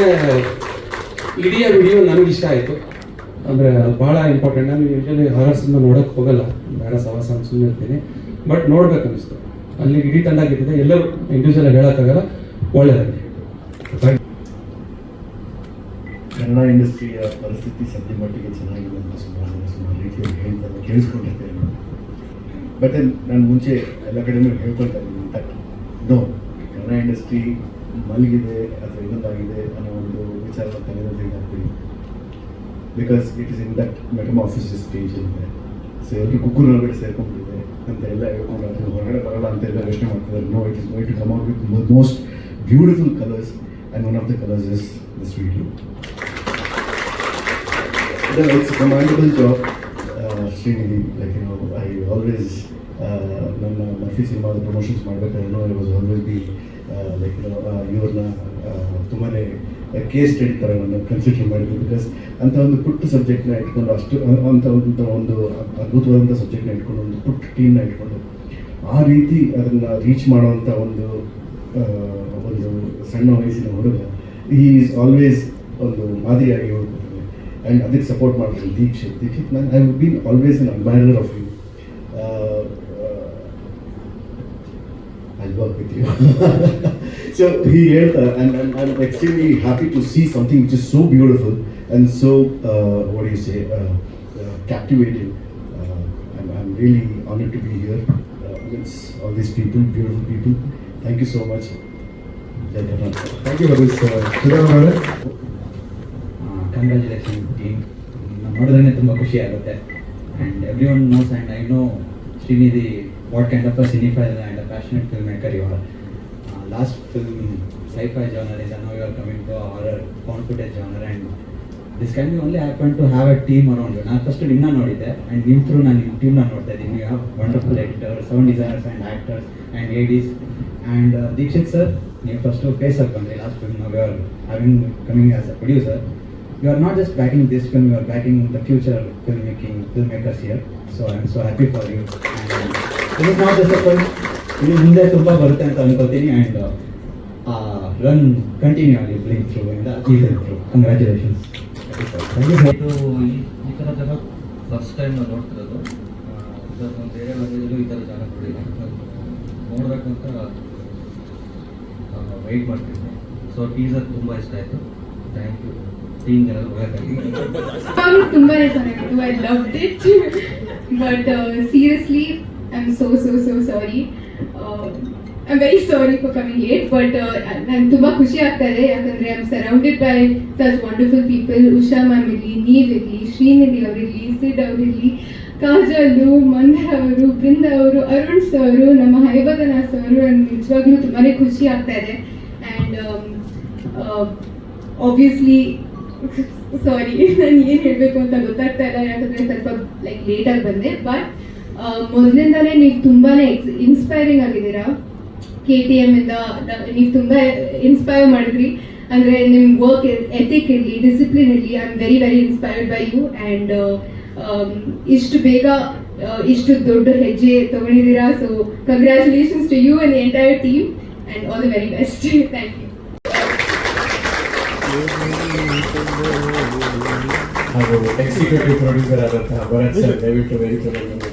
ಇಡೀ ವಿಡಿಯೋ ನನಗೆ ಇಷ್ಟ ಆಯಿತು. ಅಂದರೆ ಭಾಳ ಇಂಪಾರ್ಟೆಂಟ್. ನಾನು ಯೂಶಲಿ ಹಾರರ್ ಸಿನಿಮಾ ನೋಡೋಕ್ಕೆ ಹೋಗಲ್ಲ, ಬೇಡ ಸವಾಸ ಅಂತ ಸುಮ್ಮನೆ ಇರ್ತೀನಿ. ಬಟ್ ನೋಡ್ಬೇಕು ಅನ್ನಿಸ್ತು. ಅಲ್ಲಿ ಇಡೀ ತಂಡ ಆಗಿದ್ದಿದೆ. ಎಲ್ಲರೂ ಇಂಡಿವಿಜುವಲ್ ಹೇಳೋಕ್ಕಾಗಲ್ಲ. ಒಳ್ಳೆಯದಾಗಲಿ. ಕನ್ನಡ ಇಂಡಸ್ಟ್ರಿಯ ಪರಿಸ್ಥಿತಿ ಸದ್ಯ ಮಟ್ಟಿಗೆ ಚೆನ್ನಾಗಿದೆ ಅಂತ ಸುಮಾರು ರೀತಿಯಲ್ಲಿ ಹೇಳ್ತಾರೆ, ಕೇಳಿಸ್ಕೊಂಡಿರ್ತೇನೆ. ಬಟ್ ನಾನು ಮುಂಚೆ ಎಲ್ಲ ಕಡೆಯೂ ಹೇಳ್ಕೊಳ್ತಾ ಇದ್ದೀನಿ, ನೋ, ಕನ್ನಡ ಇಂಡಸ್ಟ್ರಿ ಮಲಗಿದೆ ಅಥವಾ ಇನ್ನೊಂದಾಗಿದೆ ಅನ್ನೋ ಒಂದು ವಿಚಾರ ತಲೆಯಲ್ಲಿ ತೆಗೆದಾಕ್ತೀವಿ. Because it is in that metamorphosis stage ಇದೆ. ಸೊ ಎಲ್ಲರೂ ಕುಕ್ಕೂರ್ ಒಳಗಡೆ ಸೇರ್ಕೊಂಡಿದೆ ಅಂತ ಎಲ್ಲ ಹೇಳ್ಕೊಂಡು ಅದನ್ನು ಹೊರಗಡೆ ಬರಲ್ಲ ಅಂತ ಎಲ್ಲ ಯೋಚನೆ ಮಾಡ್ತಿದ್ದಾರೆ. No, it is going to come out with most beautiful colours, and one of the colours is the sweet look. It's a commendable job, Srinidhi. Like, you know, I always ನನ್ನ ಮರ್ಫಿ ಸಿನಿಮಾದ promotions ಮಾಡಬೇಕಾದ್ರೆ I was always be like, ಇವ್ರನ್ನ ತುಂಬಾ case study ಥರ ನಾನು consider ಮಾಡಿದ್ವಿ. Because ಅಂಥ ಒಂದು ಪುಟ್ಟ ಸಬ್ಜೆಕ್ಟ್ನ ಇಟ್ಕೊಂಡು, ಒಂದು ಅದ್ಭುತವಾದಂಥ ಸಬ್ಜೆಕ್ಟ್ನ ಇಟ್ಕೊಂಡು, ಒಂದು ಪುಟ್ಟ ಟೀಮ್ನ ಇಟ್ಕೊಂಡು ಆ ರೀತಿ ಅದನ್ನು ರೀಚ್ ಮಾಡೋವಂಥ ಒಂದು ಸಣ್ಣ ವಯಸ್ಸಿನ ಹುಡುಗ, ಹಿ ಈಸ್ ಆಲ್ವೇಸ್ ಒಂದು ಮಾದರಿಯಾಗಿ ಹೋಗ್ತಾರೆ. ಆ್ಯಂಡ್ ಅದಕ್ಕೆ ಸಪೋರ್ಟ್ ಮಾಡ್ತೀನಿ ದೀಕ್ಷಿತ್. ನಾನು I have been always an admirer of you. I'll work with you. So he and I'm extremely happy to see something which is so beautiful and so what do you say, captivating. I'm really honored to be here amidst all these people, beautiful people. Thank you so much. Jai Karnataka. Thank you for this ಅವರೇ. Congratulation team. ನೋಡಿದ್ರೆ ತುಂಬ ಖುಷಿ ಆಗುತ್ತೆ. And everyone knows and I know Srinidhi what kind of a cinephile and a passionate film maker you are. Last film sci-fi genre is, and now you are coming to a horror found footage genre, and this can be only happen to have a team around you. ನಾನು first ನಿಮ್ಮನ್ನ ನೋಡಿದ್ದೆ and ನಿಮ್ಮ through ನಾನು ನಿಮ್ಮ ಟೀಮ್ನ ನೋಡ್ತಾ ಇದ್ದೀನಿ. You have wonderful editor, sound designers and actors and ADs. And Dikshit sir, ನೀವು ಫಸ್ಟು ಫೇಸ್ ಆಗಿ ಬಂದ್ರಿ ಲಾಸ್ಟ್ ಫಿಲ್ಮ್. ನಾವು you are having coming as a producer. You are not just backing this film, you are backing the future filmmakers here. So I am so happy for you. And this is not just a film. ಇದು ಮುಂದೆ ತುಂಬ ಬರುತ್ತೆ ಅಂತ ಅನ್ಕೋತೀನಿ. And run continually blink through ಇಂದ season through. Congratulations. ಇದು ಈ ಥರ ಜನ ಫಸ್ಟ್ ಟೈಮ್ ನಾನು ನೋಡ್ತಿರೋದು. ನಾನು ಬೇರೆ ಲ್ಯಾಂಗ್ವೇಜಲ್ಲೂ ಈ ಥರ ಜನ ನೋಡಿಲ್ಲ, ನೋಡಬೇಕಂತ ವೆಯ್ಟ್ ಮಾಡ್ತಿದ್ದೆ. ಸೊ ಟೀಸರ್ ತುಂಬ ಇಷ್ಟ ಆಯಿತು. ಥ್ಯಾಂಕ್ ಯು ಟೀಮ್ ಜನ ಹೋಗೋಕ್ಕಾಗಿ. ತುಂಬಾ ಚೆನ್ನಾಗಿತ್ತು. I loved it. But seriously I am so sorry. I am very sorry for coming late. But ನಂಗೆ ತುಂಬ ಖುಷಿ ಆಗ್ತಾ ಇದೆ, ಯಾಕಂದರೆ I am surrounded by such wonderful people. Usha ma'am ಇರಲಿ, ನೀವಿರಲಿ, ಶ್ರೀನಿಧಿ ಅವರಿರಲಿ, ಸಿಡ್ ಅವರಿರಲಿ, ಕಾಜಲು, ಮಂದರ್ ಅವರು, ಬೃಂದ ಅವರು, ಅರುಣ್ ಸರ್, ನಮ್ಮ ಹೈಬದನಾಥ್ ಸರ್. ನನಗೆ ನಿಜವಾಗ್ಲೂ ತುಂಬಾ ಖುಷಿ ಆಗ್ತಾ ಇದೆ. ಆ್ಯಂಡ್ ಆಬ್ವಿಯಸ್ಲಿ ಸಾರಿ, ನಾನು ಏನು ಹೇಳಬೇಕು ಅಂತ ಗೊತ್ತಾಗ್ತಾ ಇಲ್ಲ, ಯಾಕಂದರೆ ಸ್ವಲ್ಪ ಲೈಕ್ ಲೇಟಾಗಿ ಬಂದೆ. ಬಟ್ ಮೊದಲಿಂದಾನೇ ನೀವು ತುಂಬಾ ಇನ್ಸ್ಪೈರಿಂಗ್ ಆಗಿದ್ದೀರಾ. KTM ಇಂದ ನೀವು ತುಂಬ ಇನ್ಸ್ಪೈರ್ ಮಾಡಿದ್ರಿ. ಅಂದರೆ ನಿಮ್ಮ ವರ್ಕ್ ಎಥಿಕ್ ಇರಲಿ, ಡಿಸಿಪ್ಲಿನ್ ಇರಲಿ, I am very inspired by you. And ಇಷ್ಟು ಬೇಗ ಇಷ್ಟು ದೊಡ್ಡ ಹೆಜ್ಜೆ ತಗೊಂಡಿದ್ದೀರಾ. So congratulations to you and the entire team and all the very best. Thank you. ಹಾಗೂ ಎಕ್ಸಿಕ್ಯೂಟಿವ್ ಪ್ರೊಡ್ಯೂಸರ್ ಆದಂತಹ ಭರತ್ ಸರ್, ದಯವಿಟ್ಟು ವೇದಿಕೆ ಮೇಲೆ ಬನ್ನಿ.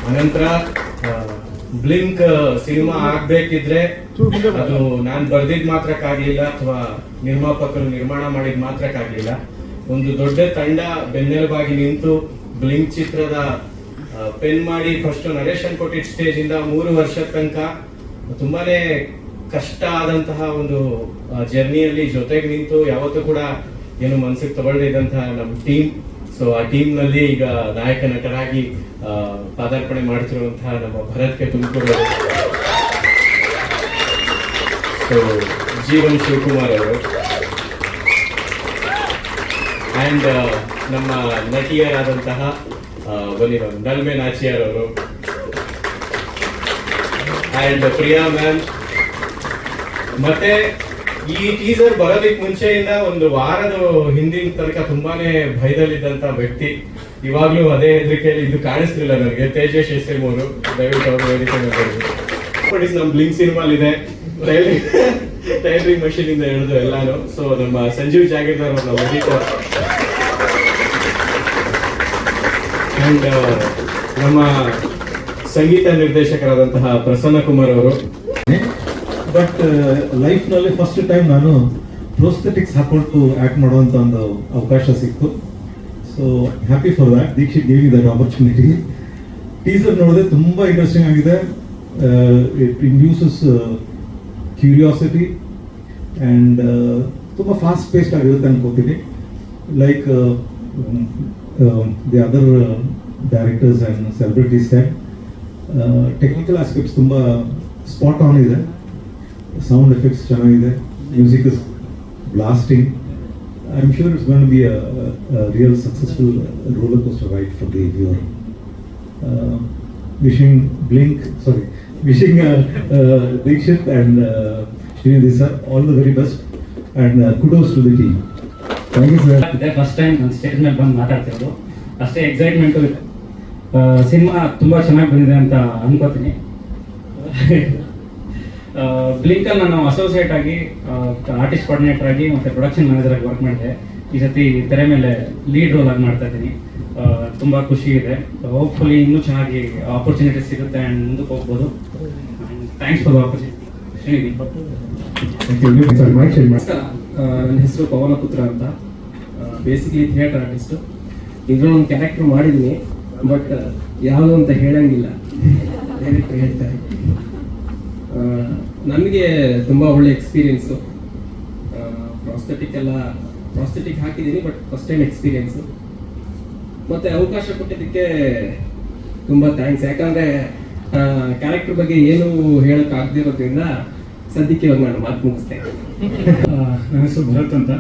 ಅನಂತರ ಬ್ಲಿಂಕ್ ಸಿನಿಮಾ ಆಗ್ಬೇಕಿದ್ರೆ ಅದು ನಾನು ಬರ್ದಿದ್ ಮಾತ್ರಕ್ಕಾಗ್ಲಿಲ್ಲ ಅಥವಾ ನಿರ್ಮಾಪಕರು ನಿರ್ಮಾಣ ಮಾಡಿದ್ ಮಾತ್ರಕ್ಕಾಗ್ಲಿಲ್ಲ. ಒಂದು ದೊಡ್ಡ ತಂಡ ಬೆನ್ನೆಲುಬಾಗಿ ನಿಂತು ಬ್ಲಿಂಕ್ ಚಿತ್ರದ ಪೆನ್ ಮಾಡಿ ಫಸ್ಟ್ ನರೇಶನ್ ಕೊಟ್ಟಿದ್ದ ಸ್ಟೇಜ್ ಇಂದ 3 ವರ್ಷದ ತನಕ ತುಂಬಾನೇ ಕಷ್ಟ ಆದಂತಹ ಒಂದು ಜರ್ನಿಯಲ್ಲಿ ಜೊತೆಗೆ ನಿಂತು ಯಾವತ್ತೂ ಕೂಡ ಏನು ಮನಸ್ಸಿಗೆ ತಗೊಳ್ಳಿದಂತಹ ನಮ್ಮ ಟೀಮ್. ಸೊ ಆ ಟೀಮ್ ನಲ್ಲಿ ಈಗ ನಾಯಕ ನಟರಾಗಿ ಪಾದಾರ್ಪಣೆ ಮಾಡ್ತಿರುವಂತಹ ನಮ್ಮ ಭರತ್ಗೆ ತುಮಕೂರು, ಸೊ ಜೀವನ್ ಶಿವಕುಮಾರ್ ಅವರು, ಅಂಡ್ ನಮ್ಮ ನಟಿಯರಾದಂತಹ ಬನ್ನಿ ನಲ್ಮೆ ನಾಚಿಯಾರ್ ಅವರು ಅಂಡ್ ಪ್ರಿಯಾ ಮ್ಯಾಮ್. ಮತ್ತೆ ಈ ಟೀಸರ್ ಬರೋದಕ್ಕೆ ಮುಂಚೆಯಿಂದ ಒಂದು ವಾರದ ಹಿಂದಿನ ತನಕ ತುಂಬಾನೇ ಭಯದಲ್ಲಿದ್ದಂತ ವ್ಯಕ್ತಿ, ಇವಾಗ್ಲೂ ಅದೇ ಹೆದರಿಕೆಯಲ್ಲಿ ಇದು ಕಾಣಿಸ್ತಿಲ್ಲ ನನಗೆ, ತೇಜಸ್ ಎಸ್ಎಂ ಅವರು. ದಯವಿಟ್ಟು ಅವರು ವೇದಿಕೆ ನಮ್ ಬ್ಲಿಂಕ್ ಸಿನಿಮಾಲ್ ಇದೆ, ಟೈಲರಿಂಗ್ ಮಷೀನ್ ಇಂದ ಹಿಡಿದು ಎಲ್ಲಾನು. ಸೊ ನಮ್ಮ ಸಂಜೀವ್ ಜಾಗೀರ್ದಾರ್ ಅವ್ರ ನಮ್ಮ ಎಡಿಟರ್ ಅಂಡ್ ನಮ್ಮ ಸಂಗೀತ ನಿರ್ದೇಶಕರಾದಂತಹ ಪ್ರಸನ್ನ ಕುಮಾರ್ ಅವರು. ಬಟ್ ಲೈಫ್ನಲ್ಲಿ ಫಸ್ಟ್ ಟೈಮ್ ನಾನು ಪ್ರೋಸ್ಥೆಟಿಕ್ಸ್ ಹಾಕೊಂಡು ಆ್ಯಕ್ಟ್ ಮಾಡುವಂಥ ಒಂದು ಅವಕಾಶ ಸಿಕ್ತು. So happy for that. Dikshit giving that opportunity. Teaser ನೋಡಿದ್ರೆ ತುಂಬ ಇಂಟ್ರೆಸ್ಟಿಂಗ್ ಆಗಿದೆ. ಇಟ್ ಇಂಡ್ಯೂಸಸ್ ಕ್ಯೂರಿಯಾಸಿಟಿ ಆ್ಯಂಡ್ ತುಂಬ ಫಾಸ್ಟ್ ಪೇಸ್ಡ್ ಆಗಿರುತ್ತೆ ಅನ್ಕೋತೀನಿ. Like the other directors and celebrities sat technical aspects ತುಂಬ ಸ್ಪಾಟ್ ಆನ್ ಇದೆ. ಸೌಂಡ್ ಎಫೆಕ್ಟ್ಸ್ ಚೆನ್ನಾಗಿದೆ. Music is blasting. I am sure it's going to be a real successful roller coaster ride for the viewer. Wishing Dikshit and Srinidhi sir all the very best and kudos to the team. Thank you sir. First time ನಾನು stage ಮೇಲೆ ಬಂದು ಮಾತಾಡ್ತಿರೋದು, ಅಷ್ಟೇ excitement. Cinema ತುಂಬ ಚೆನ್ನಾಗಿ ಬಂದಿದೆ ಅಂತ ಅನ್ಕೋತೀನಿ. ಬ್ಲಿಂಕಲ್ಲಿ ನಾನು ಅಸೋಸಿಯೇಟ್ ಆಗಿ ಆರ್ಟಿಸ್ಟ್ ಕೋಆರ್ಡಿನೇಟರ್ ಆಗಿ ಮತ್ತು ಪ್ರೊಡಕ್ಷನ್ ಮ್ಯಾನೇಜರ್ ಆಗಿ ವರ್ಕ್ ಮಾಡಿದೆ. ಈ ಸತಿ ತೆರೆ ಮೇಲೆ ಲೀಡ್ ರೋಲ್ ಆಗಿ ಮಾಡ್ತಾ ಇದ್ದೀನಿ. ತುಂಬ ಖುಷಿ ಇದೆ. ಹೋಪ್ಫುಲಿ ಇನ್ನೂ ಚೆನ್ನಾಗಿ ಆಪರ್ಚುನಿಟಿ ಸಿಗುತ್ತೆ ಆ್ಯಂಡ್ ಮುಂದಕ್ಕೆ ಹೋಗ್ಬೋದು. Thanks for the opportunity. Srinidhi. ನನ್ನ ಹೆಸರು ಪವನ ಪುತ್ರ ಅಂತ. Basically theatre artist. ಇದ್ರೊಂದು ಕ್ಯಾರೆಕ್ಟರ್ ಮಾಡಿದ್ದೀನಿ, ಬಟ್ ಯಾವುದು ಅಂತ ಹೇಳಂಗಿಲ್ಲ, ಡೈರೆಕ್ಟ್ ಹೇಳ್ತಾರೆ. ನನಗೆ ತುಂಬ ಒಳ್ಳೆ ಎಕ್ಸ್ಪೀರಿಯೆನ್ಸು. ಪ್ರಾಸ್ಥೆಟಿಕ್ ಹಾಕಿದ್ದೀನಿ, ಬಟ್ ಫಸ್ಟ್ ಟೈಮ್ ಎಕ್ಸ್ಪೀರಿಯೆನ್ಸು. ಮತ್ತು ಅವಕಾಶ ಕೊಟ್ಟಿದ್ದಕ್ಕೆ ತುಂಬ ಥ್ಯಾಂಕ್ಸ್. ಯಾಕಂದರೆ ಕ್ಯಾರೆಕ್ಟರ್ ಬಗ್ಗೆ ಏನು ಹೇಳೋಕ್ಕಾಗದಿರೋದ್ರಿಂದ ಸದ್ಯಕ್ಕೆ ಇವಾಗ ನಾನು ಮಾತು ಮುಗಿಸ್ತೇನೆ. ನನ್ನ ಹೆಸರು ಭರತ್ ಅಂತ.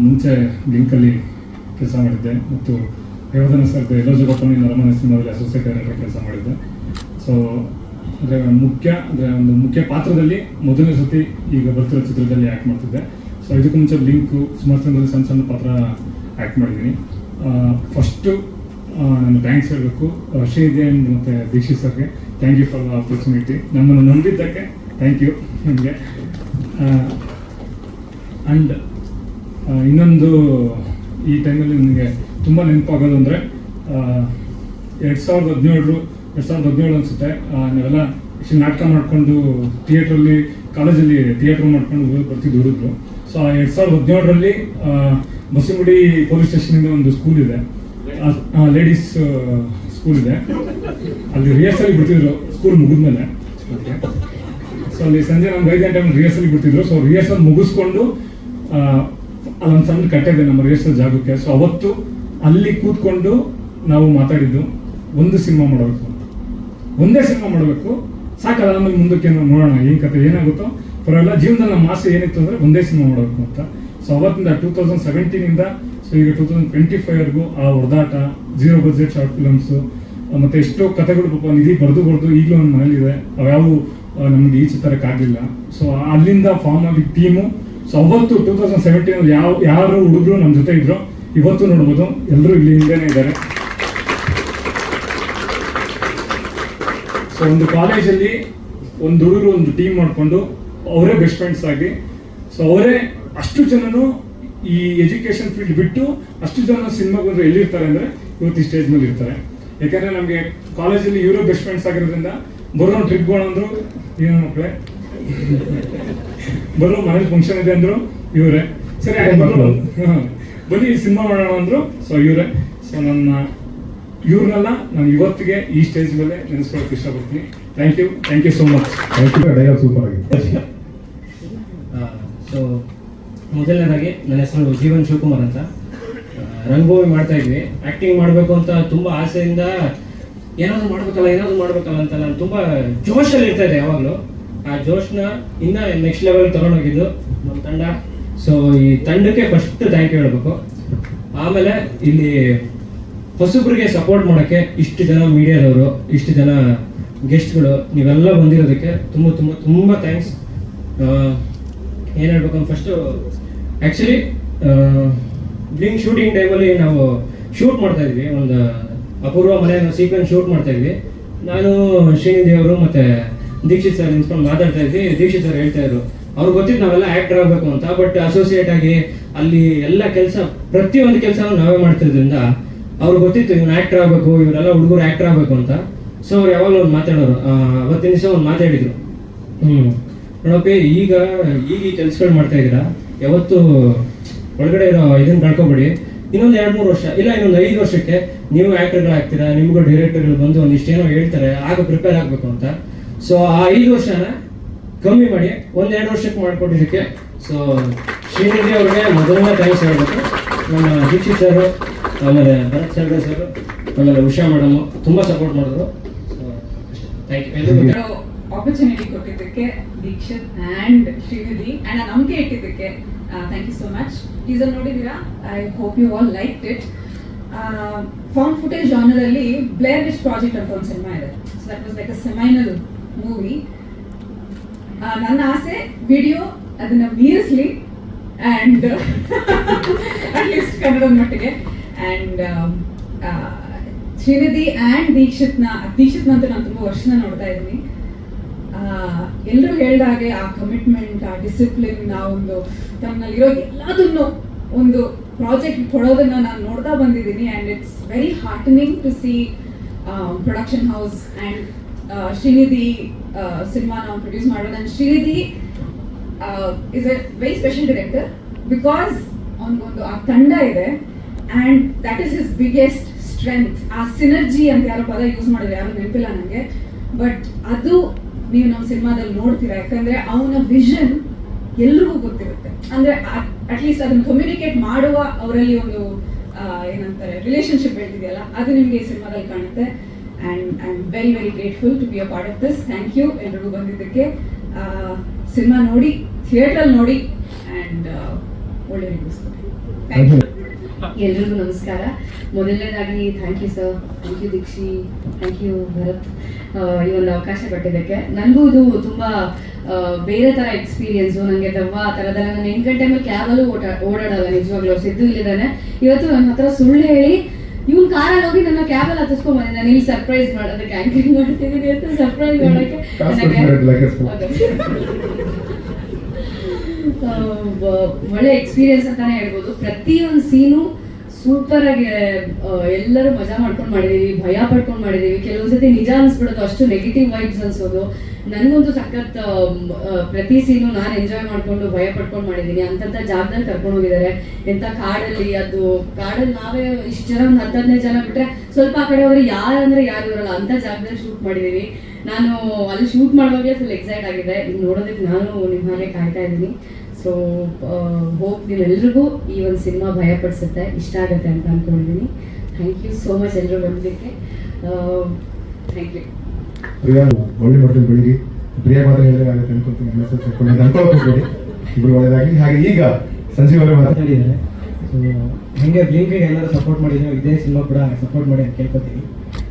ಮುಂಚೆ ಬ್ಲಿಂಕಲ್ಲಿ ಕೆಲಸ ಮಾಡಿದ್ದೆ ಮತ್ತು ಯೋಧನ ಸರ್ದು ಎಲ್ಲೋ ಜೋಗಪ್ಪನಿ ನರಮನೆ ಸಿನಿಮಾದಲ್ಲಿ ಅಸೋಸಿಯೇಟ್ ಡೈರೆಕ್ಟರ್ ಕೆಲಸ ಮಾಡಿದ್ದೆ. ಸೊ ಅಂದರೆ ಒಂದು ಮುಖ್ಯ ಪಾತ್ರದಲ್ಲಿ ಮೊದಲನೇ ಸತಿ ಈಗ ಬರ್ತಿರೋ ಚಿತ್ರದಲ್ಲಿ ಆ್ಯಕ್ಟ್ ಮಾಡ್ತಿದ್ದೆ. ಸೊ ಇದಕ್ಕೂ ಮುಂಚೆ ಬ್ಲಿಂಕು ಸುಮಾರು ಸಿನಿಮಾದಲ್ಲಿ ಸಣ್ಣ ಸಣ್ಣ ಪಾತ್ರ ಆ್ಯಕ್ಟ್ ಮಾಡಿದ್ದೀನಿ. ಫಸ್ಟು ನಾನು ಥ್ಯಾಂಕ್ಸ್ ಹೇಳಬೇಕು ಶ್ರೀನಿಧಿ ಆ್ಯಂಡ್ ಮತ್ತು ದೀಕ್ಷಿತ್ ಸರ್ಗೆ. Thank you for the opportunity. ನಮ್ಮನ್ನು ನಂಬಿದ್ದಕ್ಕೆ ಥ್ಯಾಂಕ್ ಯು ನಿಮಗೆ. ಆ್ಯಂಡ್ ಇನ್ನೊಂದು ಈ ಟೈಮಲ್ಲಿ ನನಗೆ ತುಂಬ ನೆನಪಾಗೋದು ಅಂದರೆ 2017 ಅನಿಸುತ್ತೆ. ನಾವೆಲ್ಲ ನಾಟಕ ಮಾಡಿಕೊಂಡು ಥಿಯೇಟ್ರಲ್ಲಿ ಕಾಲೇಜಲ್ಲಿ ಥಿಯೇಟ್ರ್ ಮಾಡ್ಕೊಂಡು ಬರ್ತಿದ್ದು ಹುಡುಗರು. ಸೊ 2017 ಬಸವಗುಡಿ ಪೊಲೀಸ್ ಸ್ಟೇಷನಿಂದ ಒಂದು ಸ್ಕೂಲ್ ಇದೆ, ಲೇಡೀಸ್ ಸ್ಕೂಲ್ ಇದೆ. ಅಲ್ಲಿ ರಿಹರ್ಸಲ್ ಬಿಡ್ತಿದ್ರು ಸ್ಕೂಲ್ ಮುಗಿದ್ಮೇಲೆ. ಸೊ ಅಲ್ಲಿ ಸಂಜೆ ನಮ್ಗೆ 5 ಗಂಟೆ ರಿಹರ್ಸಲ್ ಬಿಡ್ತಿದ್ರು. ಸೊ ರಿಹರ್ಸಲ್ ಮುಗಿಸ್ಕೊಂಡು ಅಲ್ಲೊಂದು ಸಣ್ಣ ಕಟ್ಟೆ ಇದೆ ನಮ್ಮ ರಿಹರ್ಸಲ್ ಜಾಗಕ್ಕೆ. ಸೊ ಅವತ್ತು ಅಲ್ಲಿ ಕೂತ್ಕೊಂಡು ನಾವು ಮಾತಾಡಿದ್ದು ಒಂದು ಸಿನಿಮಾ ಮಾಡಬೇಕು ಅಂತ, ಒಂದೇ ಸಿನಿಮಾ ಮಾಡಬೇಕು, ಸಾಕಲ್ಲ ಆಮೇಲೆ ಮುಂದಕ್ಕೆ ನೋಡೋಣ ಏನು ಕತೆ ಏನಾಗುತ್ತೋ ಪರವಾಗಿಲ್ಲ. ಜೀವನದಲ್ಲಿ ನಮ್ಮ ಆಸೆ ಏನಿತ್ತು ಅಂದರೆ ಒಂದೇ ಸಿನಿಮಾ ಮಾಡಬೇಕು ಅಂತ. ಸೊ ಅವತ್ತಿಂದ 2017 ಸೊ ಈಗ 2025 ಆ ಹೊಡೆದಾಟ, 0 ಬಜೆಟ್ ಶಾರ್ಟ್ ಫಿಲಮ್ಸು ಮತ್ತು ಎಷ್ಟೋ ಕಥೆಗಳು ಪಾಪ ನಿಧಿ ಬರೆದು ಈಗಲೂ ನಮ್ಮ ಮನೇಲಿದೆ. ಅವ್ಯಾವು ನಮಗೆ ಈಚೆ ತರಕ್ಕಾಗಲಿಲ್ಲ. ಸೊ ಅಲ್ಲಿಂದ ಫಾರ್ಮ್ ಆಗಿ ಟೀಮು. ಸೊ ಅವತ್ತು 2017 ಯಾರು ಹುಡುಗರು ನಮ್ಮ ಜೊತೆ ಇದ್ರು ಇವತ್ತು ನೋಡ್ಬೋದು, ಎಲ್ಲರೂ ಇಲ್ಲಿ ಹಿಂದೆನೇ ಇದ್ದಾರೆ. ಸೊ ಒಂದು ಕಾಲೇಜಲ್ಲಿ ಒಂದು ಹುಡುಗರು ಒಂದು ಟೀಮ್ ಮಾಡಿಕೊಂಡು ಅವರೇ ಬೆಸ್ಟ್ ಫ್ರೆಂಡ್ಸ್ ಆಗಿ, ಸೊ ಅವರೇ ಅಷ್ಟು ಜನನು ಈ ಎಜುಕೇಶನ್ ಫೀಲ್ಡ್ ಬಿಟ್ಟು ಅಷ್ಟು ಜನ ಸಿನಿಮಾಗೆ ಬಂದರೆ ಎಲ್ಲಿರ್ತಾರೆ ಅಂದರೆ ಇವತ್ತು ಈ ಸ್ಟೇಜ್ ಮೇಲೆ ಇರ್ತಾರೆ. ಯಾಕಂದರೆ ನಮಗೆ ಕಾಲೇಜಲ್ಲಿ ಇವರೇ ಬೆಸ್ಟ್ ಫ್ರೆಂಡ್ಸ್ ಆಗಿರೋದ್ರಿಂದ ಬರೋ ಟ್ರಿಪ್ಗಳು ಅಂದರು ಏನೋ ಮಕ್ಕಳೇ, ಬರೋ ಮನೇಲಿ ಫಂಕ್ಷನ್ ಇದೆ ಅಂದರು ಇವರೇ, ಸರಿ ಬನ್ನಿ ಸಿನಿಮಾ ಮಾಡೋಣ ಅಂದರು. ಸೊ ಇವರೇ. ಸೊ ಇವ್ರನ್ನೆಲ್ಲ ನಾನು ಇವತ್ತಿಗೆ ಈ ಸ್ಟೇಜ್ ಮೇಲೆ ನೆನೆಸ್ಕೊಳ್ಳೋಕೆ ಇಷ್ಟಪಡ್ತೀನಿ. Thank you so much. Dialogue super ಆಗಿದೆ. ಸೊ ಮೊದಲನೇದಾಗಿ ನನ್ನ ಹೆಸರು ಜೀವನ್ ಶಿವಕುಮಾರ್ ಅಂತ. ರಂಗಭೂಮಿ ಮಾಡ್ತಾ ಇದ್ವಿ. ಆ್ಯಕ್ಟಿಂಗ್ ಮಾಡಬೇಕು ಅಂತ ತುಂಬ ಆಸೆಯಿಂದ ಏನಾದರೂ ಮಾಡಬೇಕಲ್ಲ ಅಂತ ನಾನು ತುಂಬ ಜೋಶಲ್ಲಿ ಇರ್ತಾ ಇದ್ದೆ ಯಾವಾಗಲೂ. ಆ ಜೋಶ್ನ ಇನ್ನೂ ನೆಕ್ಸ್ಟ್ ಲೆವೆಲ್ ತೊಗೊಂಡೋಗಿದ್ದು ನಮ್ಮ ತಂಡ. ಸೊ ಈ ತಂಡಕ್ಕೆ ಫಸ್ಟ್ ಥ್ಯಾಂಕ್ ಯು ಹೇಳಬೇಕು. ಆಮೇಲೆ ಇಲ್ಲಿ ಹೊಸಬ್ರಿಗೆ ಸಪೋರ್ಟ್ ಮಾಡೋಕ್ಕೆ ಇಷ್ಟು ಜನ ಮೀಡಿಯಾದವರು, ಇಷ್ಟು ಜನ ಗೆಸ್ಟ್ಗಳು, ನೀವೆಲ್ಲ ಬಂದಿರೋದಕ್ಕೆ ತುಂಬ ತುಂಬ ತುಂಬ ಥ್ಯಾಂಕ್ಸ್. ಏನು ಹೇಳ್ಬೇಕಂದ್ರೆ ಫಸ್ಟು ಆ್ಯಕ್ಚುಲಿ ಬ್ಲಿಂಕ್ ಶೂಟಿಂಗ್ ಟೈಮಲ್ಲಿ ನಾವು ಶೂಟ್ ಮಾಡ್ತಾ ಇದ್ವಿ, ಒಂದು ಅಪೂರ್ವ ಮನೆ ಸೀಕ್ವೆನ್ಸ್ ಶೂಟ್ ಮಾಡ್ತಾ ಇದ್ವಿ. ನಾನು ಶ್ರೀನಿಧಿ ಅವರು ಮತ್ತು ದೀಕ್ಷಿತ್ ಸರ್ ನಿಂತ್ಕೊಂಡು ಮಾತಾಡ್ತಾ ಇದ್ವಿ. ದೀಕ್ಷಿತ್ ಸರ್ ಹೇಳ್ತಾ ಇದ್ರು ಅವ್ರಿಗೆ ಗೊತ್ತಿತ್ತು ನಾವೆಲ್ಲ ಆ್ಯಕ್ಟರ್ ಆಗಬೇಕು ಅಂತ, ಬಟ್ ಅಸೋಸಿಯೇಟ್ ಆಗಿ ಅಲ್ಲಿ ಎಲ್ಲ ಕೆಲಸ ಪ್ರತಿಯೊಂದು ಕೆಲಸನೂ ನಾವೇ ಮಾಡ್ತಿರೋದ್ರಿಂದ ಅವ್ರಿಗೆ ಗೊತ್ತಿತ್ತು ಇವ್ನು ಆ್ಯಕ್ಟರ್ ಆಗಬೇಕು, ಇವರೆಲ್ಲ ಹುಡುಗರು ಆ್ಯಕ್ಟರ್ ಆಗಬೇಕು ಅಂತ. ಸೊ ಅವ್ರು ಯಾವಾಗಲೂ ಒಂದು ಮಾತಾಡೋರು. ಅವತ್ತಿನ ದಿವಸ ಒಂದು ಮಾತಾಡಿದ್ರು, ನೋಡಪ್ಪ ಈಗ ಈ ಕೆಲಸಗಳು ಮಾಡ್ತಾ ಇದ್ದೀರಾ, ಯಾವತ್ತು ಒಳಗಡೆ ಇರೋ ಇದನ್ನು ಕಳ್ಕೊಬೇಡಿ. ಇನ್ನೊಂದು 2-3 ವರ್ಷ ಇಲ್ಲ ಇನ್ನೊಂದು 5 ವರ್ಷಕ್ಕೆ ನೀವು ಆ್ಯಕ್ಟರ್ಗಳಾಗ್ತೀರಾ, ನಿಮಗೂ ಡೈರೆಕ್ಟರ್ಗಳು ಬಂದು ಒಂದಿಷ್ಟೇನೋ ಹೇಳ್ತಾರೆ, ಆಗ ಪ್ರಿಪೇರ್ ಆಗಬೇಕು ಅಂತ. ಸೊ ಆ 5 ವರ್ಷನ ಕಮ್ಮಿ ಮಾಡಿ 1-2 ವರ್ಷಕ್ಕೆ ಮಾಡಿಕೊಟ್ಟಿದ್ದಕ್ಕೆ ಸೊ ಶ್ರೀನಿಧಿ ಅವ್ರಿಗೆ ಮೊದಲನೇ ಥ್ಯಾಂಕ್ಸ್ ಹೇಳಬೇಕು. ನಮ್ಮ ದೀಕ್ಷಿತ್ ಸರ್, ಆಮೇಲೆ ಭರತ್ ಸರ್, ಆಮೇಲೆ ಉಷಾ ಮೇಡಮ್ ತುಂಬ ಸಪೋರ್ಟ್ ಮಾಡಿದ್ರು. Thank you. ಆಪರ್ಚುನಿಟಿ ಕೊಟ್ಟಿದ್ದಕ್ಕೆ ದೀಕ್ಷಿತ್ ಆ್ಯಂಡ್ ಶ್ರೀನಿಧಿ ಆ್ಯಂಡ್ ನಂಬಿಕೆ ಇಟ್ಟಿದ್ದಕ್ಕೆ thank you so much. Teaser ನೋಡಿದ್ದೀರಾ? I hope you all like it. Found footage ಜಾನರಲ್ಲಿ ಬ್ಲೇರ್ ವಿಚ್ ಪ್ರಾಜೆಕ್ಟ್ ಅಂತ ಒಂದು ಸಿನಿಮಾ ಇದೆ. So that was like a seminal movie. ನನ್ನ ಆಸೆ ವಿಡಿಯೋ ಅದನ್ನ ಮೀರಿಸ್ಲಿ ಆ್ಯಂಡ್ ಅಟ್ಲೀಸ್ಟ್ ಕನ್ನಡದ ಮಟ್ಟಿಗೆ. ಆ್ಯಂಡ್ ಶ್ರೀನಿಧಿ ಆ್ಯಂಡ್ ದೀಕ್ಷಿತ್ನಂತೂ ನಾನು ತುಂಬ ವರ್ಷನ ನೋಡ್ತಾ ಇದ್ದೀನಿ. ಎಲ್ಲರೂ ಹೇಳಿದಾಗೆ ಆ ಕಮಿಟ್ಮೆಂಟ್, ಆ ಡಿಸಿಪ್ಲಿನ್, ಆ ಒಂದು ತನ್ನಲ್ಲಿರೋ ಎಲ್ಲದನ್ನು ಒಂದು ಪ್ರಾಜೆಕ್ಟ್ ಕೊಡೋದನ್ನ ನಾನು ನೋಡ್ತಾ ಬಂದಿದ್ದೀನಿ. And it's very heartening to see production house and Srinidhi cinema ನಾವು ಪ್ರೊಡ್ಯೂಸ್ ಮಾಡೋದು. And Srinidhi is a very special director because ಅವನಿಗೊಂದು ಆ ತಂಡ ಇದೆ and that is his biggest strength. ಆ ಸಿನರ್ಜಿ ಅಂತ ಯಾರೋ ಪದ ಯೂಸ್ ಮಾಡಿದ್ರೆ ಯಾರು ನೆನಪಿಲ್ಲ ನನಗೆ, ಬಟ್ ಅದು ನೀವು ನಮ್ಮ ಸಿನಿಮಾದಲ್ಲಿ ನೋಡ್ತೀರಾ. ಯಾಕಂದ್ರೆ ಅವನ ವಿಷನ್ ಎಲ್ರಿಗೂ ಗೊತ್ತಿರುತ್ತೆ, ಅಂದ್ರೆ ಅಟ್ಲೀಸ್ಟ್ ಅದನ್ನ ಕಮ್ಯುನಿಕೇಟ್ ಮಾಡುವ ಅವರಲ್ಲಿ ಒಂದು ಏನಂತಾರೆ ರಿಲೇಶನ್ಶಿಪ್ ಬೆಳೆದಿದೆಯಲ್ಲ, ಅದು ನಿಮಗೆ ಈ ಸಿನಿಮಾದಲ್ಲಿ ಕಾಣುತ್ತೆ. And I am very very grateful to be a part of this. Thank you ಎಲ್ರಿಗೂ ಬಂದಿದ್ದಕ್ಕೆ. ಸಿನಿಮಾ ನೋಡಿ, ಥಿಯೇಟ್ರಲ್ಲಿ ನೋಡಿ, ಆ್ಯಂಡ್ ಒಳ್ಳೆ ರಿವ್ಯೂಸ್ ಕೊಡಿ. Thank you. ಎಲ್ರಿಗೂ ನಮಸ್ಕಾರ. ಮೊದಲನೇದಾಗಿ thank you sir, thank you Dikshi, thank you Bharat ಈ ಒಂದು ಅವಕಾಶ ಕೊಟ್ಟಿದ್ದಕ್ಕೆ. ನನಗೂ ಇದು ತುಂಬ ಬೇರೆ ಥರ ಎಕ್ಸ್ಪೀರಿಯನ್ಸು. ನನಗೆ ದವ್ವ ಆ ಥರದೆಲ್ಲ ನಾನು 8 ಗಂಟೆ ಮೇಲೆ ಕ್ಯಾಬಲ್ಲೂ ಓಡಾಡಲ್ಲ ನಿಜವಾಗ್ಲೂ. ಸಿದ್ದು ಇಲ್ಲಿದ್ದಾನೆ, ಇವತ್ತು ನನ್ನ ಹತ್ರ ಸುಳ್ಳು ಹೇಳಿ ಇವ್ನು ಕಾರಲ್ಲಿ ಹೋಗಿ ನನ್ನ ಕ್ಯಾಬಲ್ಲಿ ಹತ್ತಿಸ್ಕೊಂಡ್ಬಂದೆ. ನಾನು ಇಲ್ಲಿ ಸರ್ಪ್ರೈಸ್ ಮಾಡೋದಕ್ಕೆ ಆ್ಯಂಕರಿಂಗ್ ಮಾಡ್ತಿದ್ದೀನಿ ಅಂತ ಸರ್ಪ್ರೈಸ್ ಮಾಡೋಕ್ಕೆ ಒಳ್ಳೆ ಎಕ್ಸ್ಪೀರಿಯನ್ಸ್ ಅಂತಾನೆ ಹೇಳ್ಬೋದು. ಪ್ರತಿಯೊಂದು ಸೀನು ಸೂಪರ್ ಆಗಿ ಎಲ್ಲರೂ ಮಜಾ ಮಾಡ್ಕೊಂಡು ಮಾಡಿದೀವಿ, ಭಯ ಪಡ್ಕೊಂಡು ಮಾಡಿದೀವಿ. ಕೆಲವೊಂದ್ಸತಿ ನಿಜ ಅನ್ಸ್ಬಿಡೋದು, ಅಷ್ಟು ನೆಗೆಟಿವ್ ವೈಬ್ಸ್ ಅನ್ಸೋದು. ನನಗಂತೂ ಸಖತ್ ಪ್ರತಿ ಸೀನು ನಾನು ಎಂಜಾಯ್ ಮಾಡ್ಕೊಂಡು ಭಯ ಪಡ್ಕೊಂಡು ಮಾಡಿದ್ದೀನಿ. ಅಂತಂಥ ಜಾಗದಲ್ಲಿ ಕರ್ಕೊಂಡು ಹೋಗಿದ್ದಾರೆ. ಎಂಥ ಕಾಡಲ್ಲಿ, ಅದು ಕಾಡಲ್ಲಿ ನಾವೇ ಇಷ್ಟು ಜನ ಒಂದು 10-15 ಜನ ಬಿಟ್ರೆ ಸ್ವಲ್ಪ ಆ ಕಡೆ ಹೋದ್ರೆ ಯಾರಂದ್ರೆ ಯಾರು ಇರಲ್ಲ, ಅಂಥ ಜಾಗದಲ್ಲಿ ಶೂಟ್ ಮಾಡಿದೀವಿ. ನಾನು ಅಲ್ಲಿ ಶೂಟ್ ಮಾಡುವಾಗಲೇ ಫುಲ್ ಎಕ್ಸೈಟ್ ಆಗಿದೆ. ಈಗ ನೋಡೋದಕ್ಕೆ ನಾನು ನಿಮ್ಮ ಹಾಗೆ ಕಾಯ್ತಾ ಇದ್ದೀನಿ. ಸೊ ಹೋಪ್ ನೀವೆಲ್ರಿಗೂ ಈ ಒಂದು ಸಿನಿಮಾ ಭಯಪಡಿಸುತ್ತೆ, ಇಷ್ಟ ಆಗುತ್ತೆ ಅಂತ ಅಂದ್ಕೊಂಡಿದ್ದೀನಿ. ಥ್ಯಾಂಕ್ ಯು ಸೋ ಮಚ್ ಎಲ್ಲರೂ ಬಂದಿದ್ದಕ್ಕೆ. Thank you. ಪ್ರಿಯಾ ಒಳ್ಳೆ ಮಟ್ಟದಲ್ಲಿ ಬೆಳೀರಿ. ಪ್ರಿಯಾ ಮಾತ್ರ ಹೇಳಿದ್ರೆ ಆಗುತ್ತೆ ಅನ್ಕೊಳ್ತೀನಿ. ಅನ್ಕೊಳ್ಳೋಕೆ ಇಬ್ಬರು ಒಳ್ಳೆಯದಾಗಿ. ಹಾಗೆ ಈಗ ಸಂಜೀವ್ ಅವರು ಮಾತಾಡಿದ್ದಾರೆ. ಸೊ ಹಾಗೆ ಬ್ಲಿಂಕಿಗೆ ಎಲ್ಲರೂ ಸಪೋರ್ಟ್ ಮಾಡಿದ್ರೆ ಇದೇ ಸಿನಿಮಾ ಕೂಡ ಸಪೋರ್ಟ್ ಮಾಡಿ ಅಂತ ಕೇಳ್ಕೊತೀವಿ.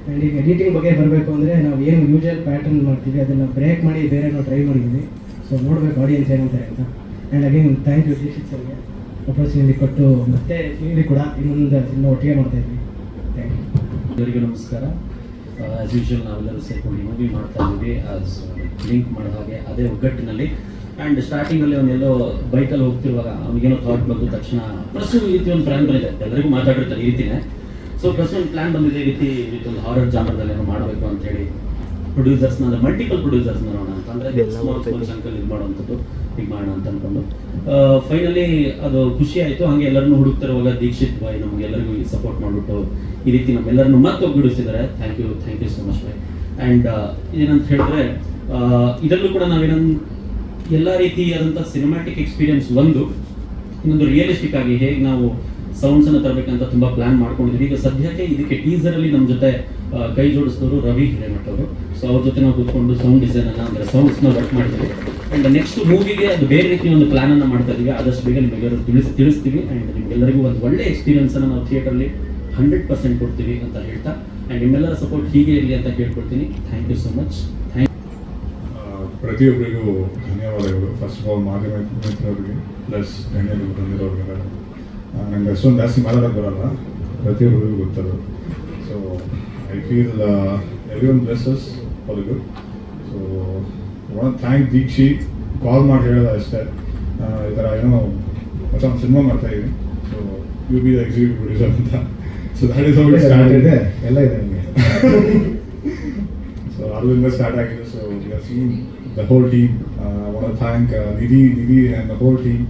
ಆ್ಯಂಡ್ ಈಗ ಎಡಿಟಿಂಗ್ ಬಗ್ಗೆ ಬರಬೇಕು ಅಂದರೆ ನಾವು ಏನು ಯೂಶುವಲ್ ಪ್ಯಾಟರ್ನ್ ಮಾಡ್ತೀವಿ ಅದನ್ನು ಬ್ರೇಕ್ ಮಾಡಿ ಬೇರೆ ನಾವು ಟ್ರೈ ಮಾಡಿದ್ದೀವಿ. ಸೊ ನೋಡ್ಬೇಕು ಆಡಿಯನ್ಸ್ ಏನಂತಾರೆ ಅಂತ. And again thank you Dixit ಸರ್ಗೆ ಅಪರ್ಚುನಿಟಿ ಕೊಟ್ಟು, ಮತ್ತೆ ನೀವು ಕೂಡ ಇನ್ನೊಂದು ಸಿನಿಮಾ ಒಟ್ಟಿಗೆ ಮಾಡ್ತಾ ಇದ್ವಿ. Thank you. ಎಲ್ಲರಿಗೂ ನಮಸ್ಕಾರ. ಆ್ಯಸ್ ಯೂಶುವಲ್ ನಾವೆಲ್ಲರೂ ಸೇರ್ಕೊಂಡು ಮೂವಿ ಮಾಡ್ತಾ ಇದ್ದೀವಿ ಆಸ್ ಲಿಂಕ್ ಮಾಡೋ ಹಾಗೆ ಅದೇ ಒಗ್ಗಟ್ಟಿನಲ್ಲಿ. ಆ್ಯಂಡ್ ಸ್ಟಾರ್ಟಿಂಗಲ್ಲಿ ಅವನೆಲ್ಲೋ ಬೈಕಲ್ಲಿ ಹೋಗ್ತಿರುವಾಗ ಅವನಿಗೇನೋ ಥಾಟ್ ಬಂದು ತಕ್ಷಣ ಪ್ಲಸ್ ಈ ರೀತಿ ಒಂದು ಪ್ಲ್ಯಾನ್ ಬಂದಿದೆ. ಎಲ್ಲರಿಗೂ ಮಾತಾಡಿರ್ತಾರೆ ಈ ರೀತಿನೇ. ಸೊ ಪ್ಲಸ್ ಒಂದು ಪ್ಲ್ಯಾನ್ ಬಂದಿದೆ, ಈ ರೀತಿ ಒಂದು ಹಾರರ್ ಜಾನರ್ದಲ್ಲಿ ಏನೋ ಮಾಡಬೇಕು ಅಂತ ಹೇಳಿ ಪ್ರೊಡ್ಯೂಸರ್ಸ್ನ ಅಂದರೆ ಮಲ್ಟಿಪಲ್ ಪ್ರೊಡ್ಯೂಸರ್ಸ್ನ ನೋಡೋಣ ಅಂತಂದರೆ ಸ್ಮಾಲ್ ಶಂಕಲ್ ಇದು ಮಾಡುವಂಥದ್ದು ಈಗ ಮಾಡೋಣ ಅಂತ ಅಂದ್ಕೊಂಡು ಫೈನಲಿ ಅದು ಖುಷಿ ಆಯಿತು. ಹಾಗೆ ಎಲ್ಲರನ್ನೂ ಹುಡುಕ್ತಿರುವಾಗ ದೀಕ್ಷಿತ್ ಬಾಯ್ ನಮಗೆಲ್ಲರಿಗೂ ಸಪೋರ್ಟ್ ಮಾಡಿಬಿಟ್ಟು ಈ ರೀತಿ ನಮ್ಮೆಲ್ಲರನ್ನು ಮತ್ತೆ ಒಗ್ಗೂಡಿಸಿದ್ದಾರೆ. Thank you so much bye. And ಏನಂತ ಹೇಳಿದ್ರೆ ಇದರಲ್ಲೂ ಕೂಡ ನಾವೇನೊಂದು ಎಲ್ಲ ರೀತಿಯಾದಂಥ ಸಿನಿಮ್ಯಾಟಿಕ್ ಎಕ್ಸ್ಪೀರಿಯನ್ಸ್ ಒಂದು, ಇನ್ನೊಂದು ರಿಯಲಿಸ್ಟಿಕ್ ಆಗಿ ಹೇಗೆ ನಾವು ಸೌಂಡ್ಸನ್ನು ತರಬೇಕಂತ ತುಂಬ ಪ್ಲ್ಯಾನ್ ಮಾಡ್ಕೊಂಡಿದ್ವಿ. ಈಗ ಸದ್ಯಕ್ಕೆ ಇದಕ್ಕೆ ಟೀಸರಲ್ಲಿ ನಮ್ಮ ಜೊತೆ ಕೈ ಜೋಡಿಸಿದವರು ರವಿ ಹಿರೇಮಠ ಅವರು. ಸೊ ಅವ್ರ ಜೊತೆ ನಾವು ಕೂತ್ಕೊಂಡು ಸೌಂಡ್ ಡಿಸೈನನ್ನು ಅಂದರೆ ಸೌಂಡ್ಸ್ನ ವರ್ಕ್ ಮಾಡಿದ್ವಿ. ಆ್ಯಂಡ್ ನೆಕ್ಸ್ಟ್ ಮೂವಿಗೆ ಅದು ಬೇರೆ ರೀತಿಯ ಒಂದು ಪ್ಲ್ಯಾನನ್ನು ಮಾಡ್ತಾ ಇದ್ದೀವಿ. ಆದಷ್ಟು ಬೇಗ ನಿಮಗೆಲ್ಲರೂ ತಿಳಿಸ್ತೀವಿ. ಆ್ಯಂಡ್ ನಿಮಗೆಲ್ಲರಿಗೂ ಒಂದು ಒಳ್ಳೆ ಎಕ್ಸ್ಪೀರಿಯನ್ಸನ್ನು ನಾವು ಥಿಯೇಟರ್ಲಿ 100% ಕೊಡ್ತೀವಿ ಅಂತ ಹೇಳ್ತಾ, ಆ್ಯಂಡ್ ನಿಮ್ಮೆಲ್ಲರ ಸಪೋರ್ಟ್ ಹೀಗೆ ಇರಲಿ ಅಂತ ಕೇಳ್ಕೊಡ್ತೀನಿ. Thank you so much. ಪ್ರತಿಯೊಬ್ಬರಿಗೂ ಧನ್ಯವಾದಗಳು. ಫಸ್ಟ್ ಆಫ್ ಆಲ್ ಮಾಧ್ಯಮ ಮಿತ್ರರಿಗೆ ಪ್ಲಸ್ ಗಣ್ಯರು ಬಂದಿರೋರಿಗೆಲ್ಲ. ನನಗೆ ಅಷ್ಟೊಂದು ಜಾಸ್ತಿ ಮಾತಾಡೋಕ್ಕೆ ಬರಲ್ಲ, ಪ್ರತಿಯೊಬ್ಬರಿಗೂ ಗೊತ್ತದು. So I feel everyone blesses for the good. So want thank Deekshi. Call ಮಾಡಿ ಹೇಳೋದು ಅಷ್ಟೇ, ಈ ಥರ ಏನೋ ಹೊಸ ಒಂದು ಸಿನಿಮಾ ಮಾಡ್ತಾ ಇದ್ದೀನಿ. So you be the executive producer ಅಂತ. So that is how it started. ಎಲ್ಲ ಇದೆ ನಿಮಗೆ. ಸೊ ಅದರಿಂದ ಸ್ಟಾರ್ಟ್ ಆಗಿದೆ. So we are seen the whole team. I want to thank Nidhi and the whole team,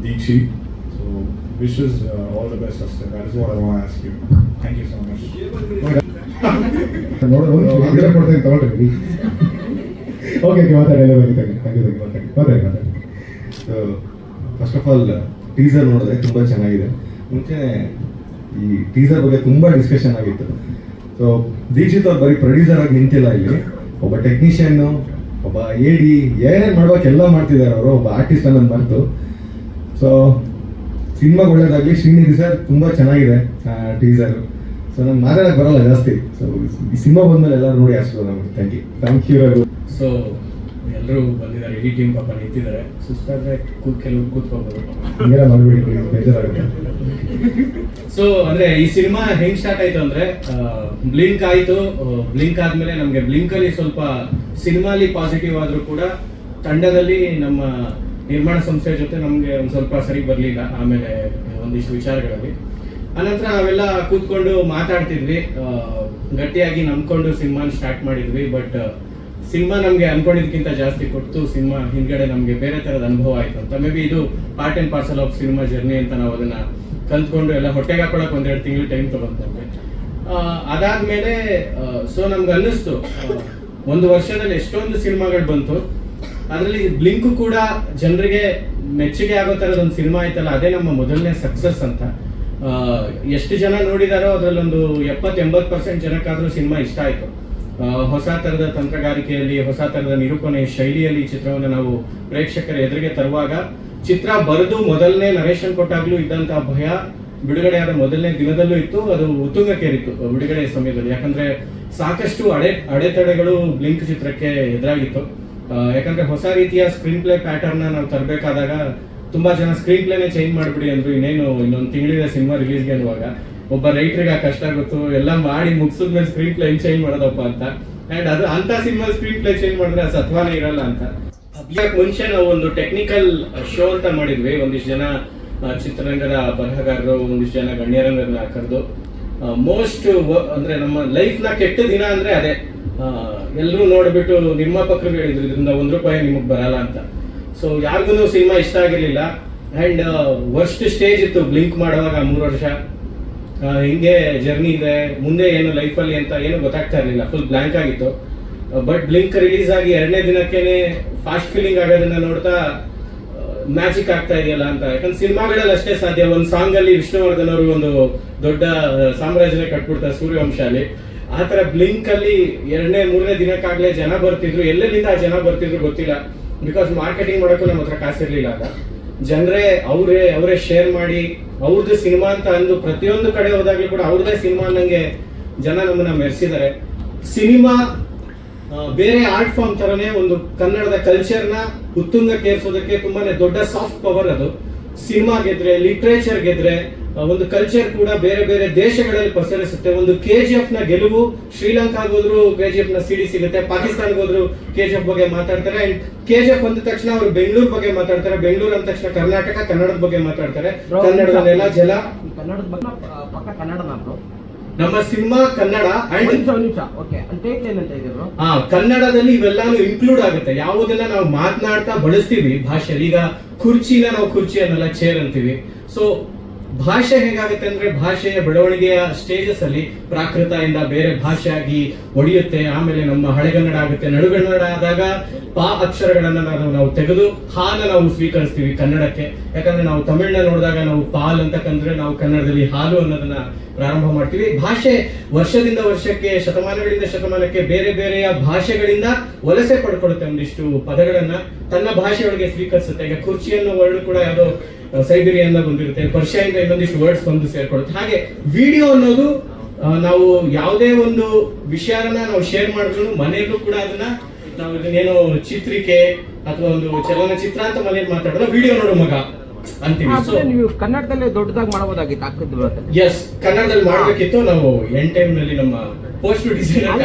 Deekshi. So wishes all the best, Aster. That is what I want to ask you. Thank you so much. ಕೊಡ್ತೇನೆ ತಗೊಳ್ರಿ. Okay ಮಾತಾಡಿ, ಎಲ್ಲ ಮಾತಾಡಿ. So first of all teaser ನೋಡಿದ್ರೆ ತುಂಬ ಚೆನ್ನಾಗಿದೆ. ಮುಂಚೆ ಈ ಟೀಸರ್ ಬಗ್ಗೆ ತುಂಬ ಡಿಸ್ಕಷನ್ ಆಗಿತ್ತು. ಸೊ ದೀಕ್ಷಿತ್ ಅವ್ರು ಬರೀ ಪ್ರೊಡ್ಯೂಸರ್ ಆಗಿ ನಿಂತಿಲ್ಲ, ಇಲ್ಲಿ ಒಬ್ಬ ಟೆಕ್ನಿಷಿಯನ್ನು, ಒಬ್ಬ ಏಡಿ, ಏನೇನು ಮಾಡ್ಬೇಕೆಲ್ಲ ಮಾಡ್ತಿದ್ದಾರೆ ಅವರು. ಒಬ್ಬ ಆರ್ಟಿಸ್ಟ್ ಅನ್ನೋದು ಮರೆತು. ಸೊ ಸಿನಿಮಾಗೆ ಒಳ್ಳೇದಾಗಲಿ. ಶ್ರೀನಿಧಿ ಸರ್ ತುಂಬ ಚೆನ್ನಾಗಿದೆ ಟೀಸರ್. ಸೊ ನಾನು ಮಾತಾಡೋಕ್ಕೆ ಬರಲ್ಲ ಜಾಸ್ತಿ. ಸೊ ಈ ಸಿನಿಮಾ ಬಂದಮೇಲೆ ಎಲ್ಲರೂ ನೋಡಿ ಆರಿಸ್ಬೋದು ನಮಗೆ. Thank you Raghu. ಸೊ ಎಲ್ಲರೂ ಬಂದಿದ್ದಾರೆ, ಇಡೀ ಟೀಮ್ ಪಾಪ ನಿಂತಿದ್ದಾರೆ. ಸುಸ್ತಾದರೆ ಕೆಲವು ಕೂತ್ಕೋಬೋದು. ಹಿಂಗೆಲ್ಲ ಮಾಡ್ಬಿಡಿ ಪ್ಲೀಸ್, ಬೇಜಾರಾಗುತ್ತೆ. ಸೊ ಅಂದ್ರೆ ಈ ಸಿನಿಮಾ ಹೆಂಗ್ ಸ್ಟಾರ್ಟ್ ಆಯ್ತು ಅಂದ್ರೆ ಬ್ಲಿಂಕ್ ಆಯ್ತು. ಬ್ಲಿಂಕ್ ಆದ್ಮೇಲೆ ನಮ್ಗೆ ಬ್ಲಿಂಕ್ ಅಲ್ಲಿ ಸ್ವಲ್ಪ ಸಿನಿಮಾಲಿ ಪಾಸಿಟಿವ್ ಆದ್ರೂ ಕೂಡ ತಂಡದಲ್ಲಿ ನಮ್ಮ ನಿರ್ಮಾಣ ಸಂಸ್ಥೆ ಜೊತೆ ನಮ್ಗೆ ಒಂದ್ ಸ್ವಲ್ಪ ಸರಿ ಬರ್ಲಿಲ್ಲ. ಆಮೇಲೆ ಒಂದಿಷ್ಟು ವಿಚಾರಗಳಲ್ಲಿ ಅನಂತರ ನಾವೆಲ್ಲ ಕೂತ್ಕೊಂಡು ಮಾತಾಡ್ತಿದ್ವಿ, ಗಟ್ಟಿಯಾಗಿ ನಂಬ್ಕೊಂಡು ಸಿನಿಮಾನ ಸ್ಟಾರ್ಟ್ ಮಾಡಿದ್ವಿ. ಬಟ್ ಸಿನಿಮಾ ನಮ್ಗೆ ಅನ್ಕೊಂಡಿದ್ಕಿಂತ ಜಾಸ್ತಿ ಕೊಟ್ಟು ಸಿನಿಮಾ ಹಿಂದ್ಗಡೆ ನಮ್ಗೆ ಬೇರೆ ತರದ ಅನುಭವ ಆಯ್ತು ಅಂತ. ಮೇ ಬಿ ಇದು part and parcel of cinema journey ಅಂತ ನಾವು ಅದನ್ನ ಕಲ್ತ್ಕೊಂಡು ಎಲ್ಲ ಹೊಟ್ಟೆಗೆ ಹಾಕೊಳಕ್ 1-2 ತಿಂಗಳು ಟೈಮ್ ತಗೊಂಡ್ ನಮ್ಗೆ. ಅದಾದ್ಮೇಲೆ ಸೊ ನಮ್ಗೆ ಅನ್ನಿಸ್ತು 1 ವರ್ಷದಲ್ಲಿ ಎಷ್ಟೊಂದು ಸಿನಿಮಾಗಳು ಬಂತು, ಅದರಲ್ಲಿ ಬ್ಲಿಂಕ್ ಕೂಡ ಜನರಿಗೆ ಮೆಚ್ಚುಗೆ ಆಗೋ ತರದ ಒಂದು ಸಿನಿಮಾ ಆಯ್ತಲ್ಲ, ಅದೇ ನಮ್ಮ ಮೊದಲನೇ ಸಕ್ಸಸ್ ಅಂತ. ಎಷ್ಟು ಜನ ನೋಡಿದಾರೋ ಅದರಲ್ಲೊಂದು 70-80% ಜನಕ್ಕಾದ್ರೂ ಸಿನಿಮಾ ಇಷ್ಟ ಆಯ್ತು. ಹೊಸ ತರದ ತಂತ್ರಗಾರಿಕೆಯಲ್ಲಿ, ಹೊಸ ತರದ ನಿರೂಪಣೆ ಶೈಲಿಯಲ್ಲಿ ಈ ಚಿತ್ರವನ್ನು ನಾವು ಪ್ರೇಕ್ಷಕರ ಎದುರಿಗೆ ತರುವಾಗ, ಚಿತ್ರ ಬರೆದು ಮೊದಲನೇ ನರೇಶನ್ ಕೊಟ್ಟಾಗ್ಲೂ ಇದ್ದಂತಹ ಭಯ ಬಿಡುಗಡೆ ಆದ ಮೊದಲನೇ ದಿನದಲ್ಲೂ ಇತ್ತು, ಅದು ಉತ್ತುಂಗಕ್ಕೇರಿತ್ತು ಬಿಡುಗಡೆ ಸಮಯದಲ್ಲಿ. ಯಾಕಂದ್ರೆ ಸಾಕಷ್ಟು ಅಡೆತಡೆಗಳು ಬ್ಲಿಂಕ್ ಚಿತ್ರಕ್ಕೆ ಎದುರಾಗಿತ್ತು. ಯಾಕಂದ್ರೆ ಹೊಸ ರೀತಿಯ ಸ್ಕ್ರೀನ್ ಪ್ಲೇ ಪ್ಯಾಟರ್ನ್ ನಾವು ತರಬೇಕಾದಾಗ ತುಂಬಾ ಜನ ಸ್ಕ್ರೀನ್ ಪ್ಲೇನೇ ಚೇಂಜ್ ಮಾಡ್ಬಿಡಿ ಅಂದ್ರು. ಇನ್ನೊಂದು ತಿಂಗಳಿದೆ ಸಿನಿಮಾ ರಿಲೀಸ್ಗೆ ಅನ್ನುವಾಗ ಒಬ್ಬ ರೈಟರ್ಗೆ ಕಷ್ಟ ಗೊತ್ತು, ಎಲ್ಲ ಮಾಡಿ ಮುಗಿಸಿದ್ಮೇಲೆ ಸ್ಕ್ರೀನ್ ಪ್ಲೇ ಚೇಂಜ್ ಮಾಡೋದಪ್ಪ ಅಂತ. ಅಂಡ್ ಅದು ಅಂತ ಸಿನಿಮಾ ಸ್ಕ್ರೀನ್ ಪ್ಲೇ ಚೇಂಜ್ ಮಾಡಿದ್ರೆ ಸತ್ವಾನೇ ಇರಲ್ಲ ಅಂತ. ಮುಂಚೆ ನಾವು ಒಂದು ಟೆಕ್ನಿಕಲ್ ಶೋ ಅಂತ ಮಾಡಿದ್ವಿ. ಒಂದಿಷ್ಟು ಜನ ಚಿತ್ರರಂಗದ ಬರಹಗಾರರು, ಒಂದಿಷ್ಟು ಜನ ಗಣ್ಯರನ್ನ ಕರೆದು ಮೋಸ್ಟ್ ಅಂದ್ರೆ ನಮ್ಮ ಲೈಫ್ ನ ಕೆಟ್ಟ ದಿನ ಅಂದ್ರೆ ಅದೇ. ಎಲ್ಲರೂ ನೋಡ್ಬಿಟ್ಟು ನಿರ್ಮಾಪಕರು ಹೇಳಿದ್ರು ಇದರಿಂದ ₹1 ನಿಮಗ್ ಬರಲ್ಲ ಅಂತ. ಸೊ ಯಾರಿಗೂ ಸಿನಿಮಾ ಇಷ್ಟ ಆಗಿರ್ಲಿಲ್ಲ. ಅಂಡ್ ವರ್ಸ್ಟ್ ಸ್ಟೇಜ್ ಇತ್ತು ಬ್ಲಿಂಕ್ ಮಾಡುವಾಗ 3 ವರ್ಷ. ಹಿಂಗೆ ಜರ್ನಿ ಇದೆ, ಮುಂದೆ ಏನು ಲೈಫಲ್ಲಿ ಅಂತ ಏನು ಗೊತ್ತಾಗ್ತಾ ಇರ್ಲಿಲ್ಲ, ಫುಲ್ ಬ್ಲಾಂಕ್ ಆಗಿತ್ತು. ಬಟ್ ಬ್ಲಿಂಕ್ ರಿಲೀಸ್ ಆಗಿ 2ನೇ ದಿನಕ್ಕೇನೆ ಫಾಸ್ಟ್ ಫೀಲಿಂಗ್ ಆಗೋದನ್ನ ನೋಡ್ತಾ ಮ್ಯಾಜಿಕ್ ಆಗ್ತಾ ಇದೆಯಲ್ಲ ಅಂತ. ಯಾಕಂದ್ರೆ ಸಿನಿಮಾಗಳಲ್ಲಿ ಅಷ್ಟೇ ಸಾಧ್ಯ. ಒಂದು ಸಾಂಗ್ ಅಲ್ಲಿ ವಿಷ್ಣುವರ್ಧನ್ ಅವರು ಒಂದು ದೊಡ್ಡ ಸಾಮ್ರಾಜ್ಯನೇ ಕಟ್ಬಿಡ್ತಾರೆ ಸೂರ್ಯವಂಶಾಲಿ. ಆ ತರ ಬ್ಲಿಂಕ್ ಅಲ್ಲಿ 2ನೇ-3ನೇ ದಿನಕ್ಕಾಗ್ಲೇ ಜನ ಬರ್ತಿದ್ರು. ಎಲ್ಲೆಲ್ಲಿಂದ ಆ ಜನ ಬರ್ತಿದ್ರು ಗೊತ್ತಿಲ್ಲ, ಬಿಕಾಸ್ ಮಾರ್ಕೆಟಿಂಗ್ ಮಾಡೋಕ್ಕೂ ನಮ್ಮ ಹತ್ರ ಕಾಸಿರ್ಲಿಲ್ಲ ಆಗ. ಜನರೇ ಅವರೇ ಶೇರ್ ಮಾಡಿ ಅವ್ರದ್ದು ಸಿನಿಮಾ ಅಂತ ಅಂದು ಪ್ರತಿಯೊಂದು ಕಡೆ ಹೋದಾಗ್ಲೂ ಕೂಡ ಅವ್ರದೇ ಸಿನಿಮಾ ಅನ್ನಂಗೆ ಜನ ನಮ್ಮನ್ನ ಮೆರೆಸಿದ್ದಾರೆ. ಸಿನಿಮಾ ಬೇರೆ ಆರ್ಟ್ ಫಾರ್ಮ್ ತರನೇ ಒಂದು ಕನ್ನಡದ ಕಲ್ಚರ್ನ ಉತ್ತುಂಗಕ್ಕೇರಿಸೋದಕ್ಕೆ ತುಂಬಾನೇ ದೊಡ್ಡ ಸಾಫ್ಟ್ ಪವರ್ ಅದು. ಸಿನಿಮಾ ಗೆದ್ರೆ, ಲಿಟ್ರೇಚರ್ ಗೆದ್ರೆ, ಒಂದು ಕಲ್ಚರ್ ಕೂಡ ಬೇರೆ ಬೇರೆ ದೇಶಗಳಲ್ಲಿ ಪಸರಿಸುತ್ತೆ. ಒಂದು KGF ನ ಗೆಲುವು, ಶ್ರೀಲಂಕಾಗೆ ಹೋದ್ರು KGF ನ CD ಸಿಗುತ್ತೆ, ಪಾಕಿಸ್ತಾನ್ಗೆ ಹೋದ್ರು KGF ಬಗ್ಗೆ ಮಾತಾಡ್ತಾರೆ. ಅಂಡ್ KGF ಅಂದ ತಕ್ಷಣ ಅವರು ಬೆಂಗಳೂರು ಬಗ್ಗೆ ಮಾತಾಡ್ತಾರೆ, ಬೆಂಗಳೂರು ಅಂದ ತಕ್ಷಣ ಕರ್ನಾಟಕ, ಕನ್ನಡದ ಬಗ್ಗೆ ಮಾತಾಡ್ತಾರೆ. ಕನ್ನಡದ ನೆಲ ಜಲ, ನಮ್ಮ ಸಿನಿಮಾ ಕನ್ನಡ. ಕನ್ನಡದಲ್ಲಿ ಇವೆಲ್ಲಾನು ಇನ್ಕ್ಲೂಡ್ ಆಗುತ್ತೆ. ಯಾವುದನ್ನ ನಾವು ಮಾತನಾಡ್ತಾ ಬಳಸ್ತೀವಿ ಭಾಷೆಯಲ್ಲಿ. ಈಗ ಕುರ್ಚಿನ ನಾವು ಕುರ್ಚಿ ಅನ್ನಲ್ಲ, ಚೇರ್ ಅಂತೀವಿ. ಸೊ ಭಾಷೆ ಹೇಗಾಗುತ್ತೆ ಅಂದ್ರೆ ಭಾಷೆಯ ಬೆಳವಣಿಗೆಯ ಸ್ಟೇಜಸ್ ಅಲ್ಲಿ ಪ್ರಾಕೃತ ಇಂದ ಬೇರೆ ಭಾಷೆಯಾಗಿ ಒಡೆಯುತ್ತೆ. ಆಮೇಲೆ ನಮ್ಮ ಹಳೆಗನ್ನಡ ಆಗುತ್ತೆ. ನಡುಗನ್ನಡ ಆದಾಗ ಅಕ್ಷರಗಳನ್ನ ನಾವು ತೆಗೆದು ಹಾನ ನಾವು ಸ್ವೀಕರಿಸ್ತೀವಿ ಕನ್ನಡಕ್ಕೆ. ಯಾಕಂದ್ರೆ ನಾವು ತಮಿಳ್ನ ನೋಡಿದಾಗ ನಾವು ಪಾಲ್ ಅಂತ ಕಂಡ್ರೆ ನಾವು ಕನ್ನಡದಲ್ಲಿ ಹಾಲು ಅನ್ನೋದನ್ನ ಪ್ರಾರಂಭ ಮಾಡ್ತೀವಿ. ಭಾಷೆ ವರ್ಷದಿಂದ ವರ್ಷಕ್ಕೆ, ಶತಮಾನಗಳಿಂದ ಶತಮಾನಕ್ಕೆ ಬೇರೆ ಬೇರೆಯ ಭಾಷೆಗಳಿಂದ ವಲಸೆ ಪಡ್ಕೊಳುತ್ತೆ. ಒಂದಿಷ್ಟು ಪದಗಳನ್ನ ತನ್ನ ಭಾಷೆಯೊಳಗೆ ಸ್ವೀಕರಿಸುತ್ತೆ. ಈಗ ಕುರ್ಚಿ ಅನ್ನೋ ವರ್ಡ್ ಕೂಡ ಯಾವುದೋ ಸೈಬೀರಿಯಿಂದ ಬಂದಿರುತ್ತೆ, ಪರ್ಷಿಯಾದಿಂದ ಇನ್ನೊಂದಿಷ್ಟು ವರ್ಡ್ಸ್ ಬಂದು ಸೇರ್ಕೊಳ್ಳುತ್ತೆ. ಹಾಗೆ ವಿಡಿಯೋ ಅನ್ನೋದು ನಾವು ಯಾವುದೇ ಒಂದು ವಿಷಯನ ನಾವು ಶೇರ್ ಮಾಡಿದ್ರು ಮನೆಯಲ್ಲೂ ಕೂಡ ಅದನ್ನ ನಾವು ಇದನ್ನೇನೋ ಚಿತ್ರಿಕೆ ಅಥವಾ ಒಂದು ಚಲನಚಿತ್ರ ಅಂತ ಮನೇಲಿ ಮಾತಾಡೋದು, ವಿಡಿಯೋ ನೋಡು ಮಗ ಅಂತೀವಿ. ನೀವು ಕನ್ನಡದಲ್ಲೇ ದೊಡ್ಡದಾಗಿ ಮಾಡಬಹುದಾಗಿತ್ತು, ಹಾಕಿದ್ರು. ಎಸ್, ಕನ್ನಡದಲ್ಲಿ ಮಾಡ್ಬೇಕಿತ್ತು. ನಾವು ಟೈಮ್ ನಲ್ಲಿ ನಮ್ಮ ಪೋಸ್ಟ್ ಡಿಸೈನರ್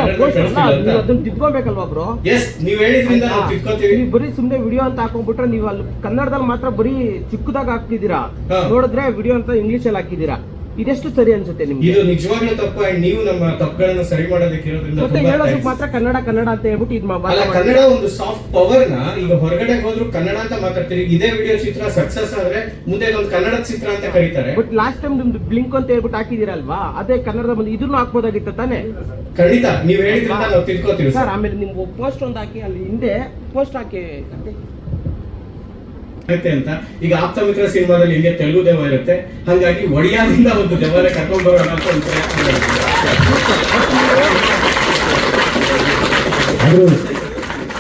ಅದನ್ನ ತಿದ್ಕೋಬೇಕಲ್ವಾ ಬ್ರೋ? ಎಸ್, ನೀವ್ ಹೇಳಿದ್ರಿಂದ ನಾವು ತಿದ್ಕೋತೀವಿ. ನೀವು ಬರೀ ಸುಮ್ನೆ ವಿಡಿಯೋ ಅಂತ ಹಾಕೊಂಡ್ಬಿಟ್ರೆ ನೀವು ಅಲ್ಲಿ ಕನ್ನಡದಲ್ಲಿ ಮಾತ್ರ ಬರೀ ಚಿಕ್ಕದಾಗ ಹಾಕ್ತಿದ್ದೀರಾ, ನೋಡಿದ್ರೆ ವಿಡಿಯೋ ಅಂತ ಇಂಗ್ಲಿಷ್ ಅಲ್ಲಿ ಹಾಕಿದ್ದೀರಾ. ಇದೆಷ್ಟು ಸರಿ ಅನ್ಸುತ್ತೆ ನಿಮ್ಗೆ? ಇದು ನಿಜವಾಗ್ಲೂ ತಪ್ಪ. ನೀವು ನಮ್ಮ ತಪ್ಪುಗಳನ್ನ ಸರಿ ಮಾಡೋದಕ್ಕೆ ಹೇಳೋದಕ್ಕೆ ಮಾತ್ರ ಕನ್ನಡ ಅಂತ ಹೇಳ್ಬಿಟ್ಟು ಇದು ಕನ್ನಡ ಒಂದು ಸಾಫ್ಟ್ ಪವರ್ ನ ಈಗ ಹೊರಗಡೆ ಹೋದ್ರು ಕನ್ನಡ ಅಂತ ಮಾತಾಡ್ತೀರಿ. ಇದೇ ವಿಡಿಯೋ ಚಿತ್ರ ಸಕ್ಸಸ್ ಆದ್ರೆ ಮುಂದೆ ಒಂದು ಕನ್ನಡ ಚಿತ್ರ ಅಂತ ಕರೀತಾರೆ. ಬಟ್ ಲಾಸ್ಟ್ ಟೈಮ್ ನಿಮ್ದು ಬ್ಲಿಂಕ್ ಅಂತ ಹೇಳ್ಬಿಟ್ಟು ಹಾಕಿದಿರಲ್ವಾ, ಅದೇ ಕನ್ನಡದ ಮುಂದೆ ಇದನ್ನು ಹಾಕ್ಬೋದಾಗಿತ್ತು ತಾನೆ? ಖಂಡಿತ, ನೀವ್ ಹೇಳಿದ್ರಿಂದ ನಾವು ತಿಳ್ಕೊತೀವಿ ಸರ್. ಆಮೇಲೆ ನಿಮ್ಗೆ ಪೋಸ್ಟ್ ಒಂದು ಹಾಕಿ, ಅಲ್ಲಿ ಹಿಂದೆ ಪೋಸ್ಟ್ ಹಾಕಿ ಅಂತ. ಈಗ ಆಪ್ತ ಮಿತ್ರ ಸಿನಿಮಾದಲ್ಲಿ ಹಿಂಗೆ ತೆಲುಗು ದೆವ್ವ ಇರುತ್ತೆ, ಹಾಗಾಗಿ ಒಡಿಯಾದಿಂದ ಒಂದು ದೆವ್ವನ ಕರ್ಕೊಂಡ್ ಬರೋಣ ಅಂತ ಒಂದು ಪ್ರಯತ್ನ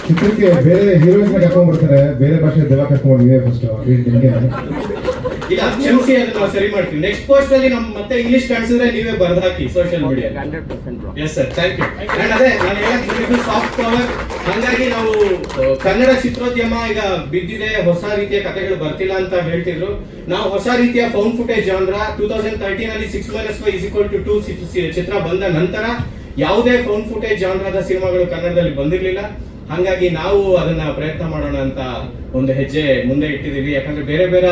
ಚಿತ್ರಕ್ಕೆ ಬೇರೆ ಹೀರೋಯಿನ್ ಕರ್ಕೊಂಡ್ ಬರ್ತಾರೆ, ಬೇರೆ ಭಾಷೆ ದೆವ್ವ ಕರ್ಕೊಂಡು ಫಸ್ಟ್ ನಿಮ್ಗೆ ಇಲ್ಲ, ಕ್ಷಮಿಸಿ, ಅದನ್ನ ನಾವು ಸರಿ ಮಾಡ್ತೀವಿ. ನೆಕ್ಸ್ಟ್ ಪೋಸ್ಟ್ ಅಲ್ಲಿ ನಮ್ ಮತ್ತೆ ಇಂಗ್ಲಿಷ್ ಕಾಣಿಸಿದ್ರೆ ನೀವೇ ಬರ್ದು ಹಾಕಿ social media. 100%. Yes sir, thank you. And ಅದೇ ನಾನು ಹೇಳಿದ್ದು ಸಾಫ್ಟ್ ಪವರ್. ಹಾಗಾಗಿ ನಾವು ಕನ್ನಡ ಚಿತ್ರೋದ್ಯಮ ಈಗ ಬಿದ್ದಿದೆ, ಹೊಸ ರೀತಿಯ ಕಥೆಗಳು ಬರ್ತಿಲ್ಲ ಅಂತ ಹೇಳ್ತಿದ್ರು. ನಾವು ಹೊಸ ರೀತಿಯ ಫೌಂಡ್ ಫುಟೇಜ್ ಜಾನ್ರ 2013 ಅಲ್ಲಿ 6-5 = 2 ಚಿತ್ರ ಬಂದ ನಂತರ ಯಾವುದೇ ಫೌಂಡ್ ಫುಟೇಜ್ ಜಾನ್ರದ ಸಿನಿಮಾಗಳು ಕನ್ನಡದಲ್ಲಿ ಬಂದಿರಲಿಲ್ಲ. ಹಾಗಾಗಿ ನಾವು ಅದನ್ನ ಪ್ರಯತ್ನ ಮಾಡೋಣ ಅಂತ ಒಂದು ಹೆಜ್ಜೆ ಮುಂದೆ ಇಟ್ಟಿದೀವಿ. ಯಾಕಂದ್ರೆ ಬೇರೆ ಬೇರೆ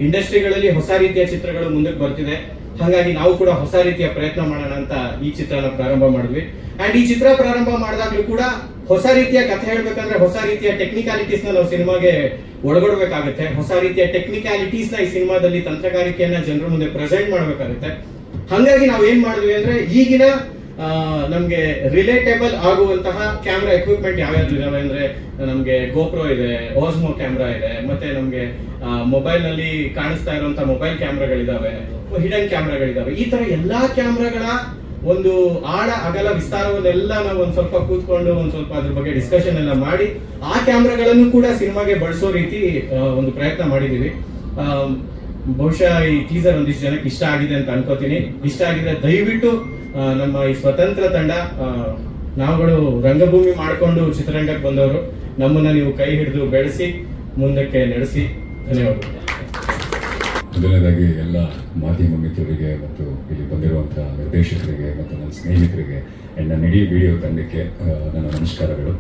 ಇಂಡಸ್ಟ್ರಿಗಳಲ್ಲಿ ಹೊಸ ರೀತಿಯ ಚಿತ್ರಗಳು ಮುಂದಕ್ಕೆ ಬರ್ತಿದೆ. ಹಾಗಾಗಿ ನಾವು ಕೂಡ ಹೊಸ ರೀತಿಯ ಪ್ರಯತ್ನ ಮಾಡೋಣ ಅಂತ ಈ ಚಿತ್ರನ ಪ್ರಾರಂಭ ಮಾಡಿದ್ವಿ. ಅಂಡ್ ಈ ಚಿತ್ರ ಪ್ರಾರಂಭ ಮಾಡಿದಾಗ್ಲೂ ಕೂಡ ಹೊಸ ರೀತಿಯ ಕಥೆ ಹೇಳ್ಬೇಕಂದ್ರೆ ಹೊಸ ರೀತಿಯ ಟೆಕ್ನಿಕಾಲಿಟೀಸ್ನ ನಾವು ಸಿನಿಮಾಗೆ ಒಳಗೊಡ್ಬೇಕಾಗುತ್ತೆ. ಹೊಸ ರೀತಿಯ ಟೆಕ್ನಿಕಾಲಿಟೀಸ್ನ ಈ ಸಿನಿಮಾದಲ್ಲಿ ತಂತ್ರಗಾರಿಕೆಯನ್ನ ಜನರ ಮುಂದೆ ಪ್ರೆಸೆಂಟ್ ಮಾಡಬೇಕಾಗುತ್ತೆ. ಹಾಗಾಗಿ ನಾವು ಏನ್ ಮಾಡಿದ್ವಿ ಅಂದ್ರೆ ಈಗಿನ ನಮ್ಗೆ ರಿಲೇಟೇಬಲ್ ಆಗುವಂತಹ ಕ್ಯಾಮ್ರಾ ಎಕ್ವಿಪ್ಮೆಂಟ್ ಯಾವ್ಯಾವ್ದು ಇದಾವೆ ಅಂದ್ರೆ ನಮ್ಗೆ ಗೋಪ್ರೋ ಇದೆ, ಓಸ್ಮೋ ಕ್ಯಾಮ್ರಾ ಇದೆ, ಮತ್ತೆ ನಮ್ಗೆ ಮೊಬೈಲ್ ನಲ್ಲಿ ಕಾಣಿಸ್ತಾ ಇರುವಂತಹ ಮೊಬೈಲ್ ಕ್ಯಾಮ್ರಾಗಳಿದಾವೆ, ಹಿಡನ್ ಕ್ಯಾಮ್ರಾಗಳಿದಾವೆ. ಈ ತರ ಎಲ್ಲಾ ಕ್ಯಾಮ್ರಾಗಳ ಒಂದು ಆಳ ಅಗಲ ವಿಸ್ತಾರವನ್ನೆಲ್ಲ ನಾವು ಒಂದ್ ಸ್ವಲ್ಪ ಕೂತ್ಕೊಂಡು ಒಂದ್ ಸ್ವಲ್ಪ ಅದ್ರ ಬಗ್ಗೆ ಡಿಸ್ಕಷನ್ ಎಲ್ಲ ಮಾಡಿ ಆ ಕ್ಯಾಮ್ರಾಗಳನ್ನು ಕೂಡ ಸಿನಿಮಾಗೆ ಬಳಸೋ ರೀತಿ ಒಂದು ಪ್ರಯತ್ನ ಮಾಡಿದೀವಿ. ಬಹುಶಃ ಈ ಟೀಸರ್ ಒಂದಿಷ್ಟು ಜನಕ್ಕೆ ಇಷ್ಟ ಆಗಿದೆ ಅಂತ ಅನ್ಕೋತೀನಿ. ಇಷ್ಟ ಆಗಿದ್ರೆ ದಯವಿಟ್ಟು ನಮ್ಮ ಈ ಸ್ವತಂತ್ರ ತಂಡ, ನಾವುಗಳು ರಂಗಭೂಮಿ ಮಾಡಿಕೊಂಡು ಚಿತ್ರರಂಗಕ್ಕೆ ಬಂದವರು, ನಮ್ಮನ್ನ ನೀವು ಕೈ ಹಿಡಿದು ಬೆಳೆಸಿ ಮುಂದಕ್ಕೆ ನಡೆಸಿ. ಧನ್ಯವಾದಗಳು. ಮೊದಲನೇದಾಗಿ ಎಲ್ಲ ಮಾಧ್ಯಮ ಮಿತ್ರರಿಗೆ ಮತ್ತು ಇಲ್ಲಿ ಬಂದಿರುವಂತಹ ನಿರ್ದೇಶಕರಿಗೆ ಮತ್ತು ನನ್ನ ಸ್ನೇಹಿತರಿಗೆ ಆ್ಯಂಡ್ ನನ್ನ ಇಡೀ ವಿಡಿಯೋ ತಂಡಕ್ಕೆ ನನ್ನ ನಮಸ್ಕಾರಗಳು.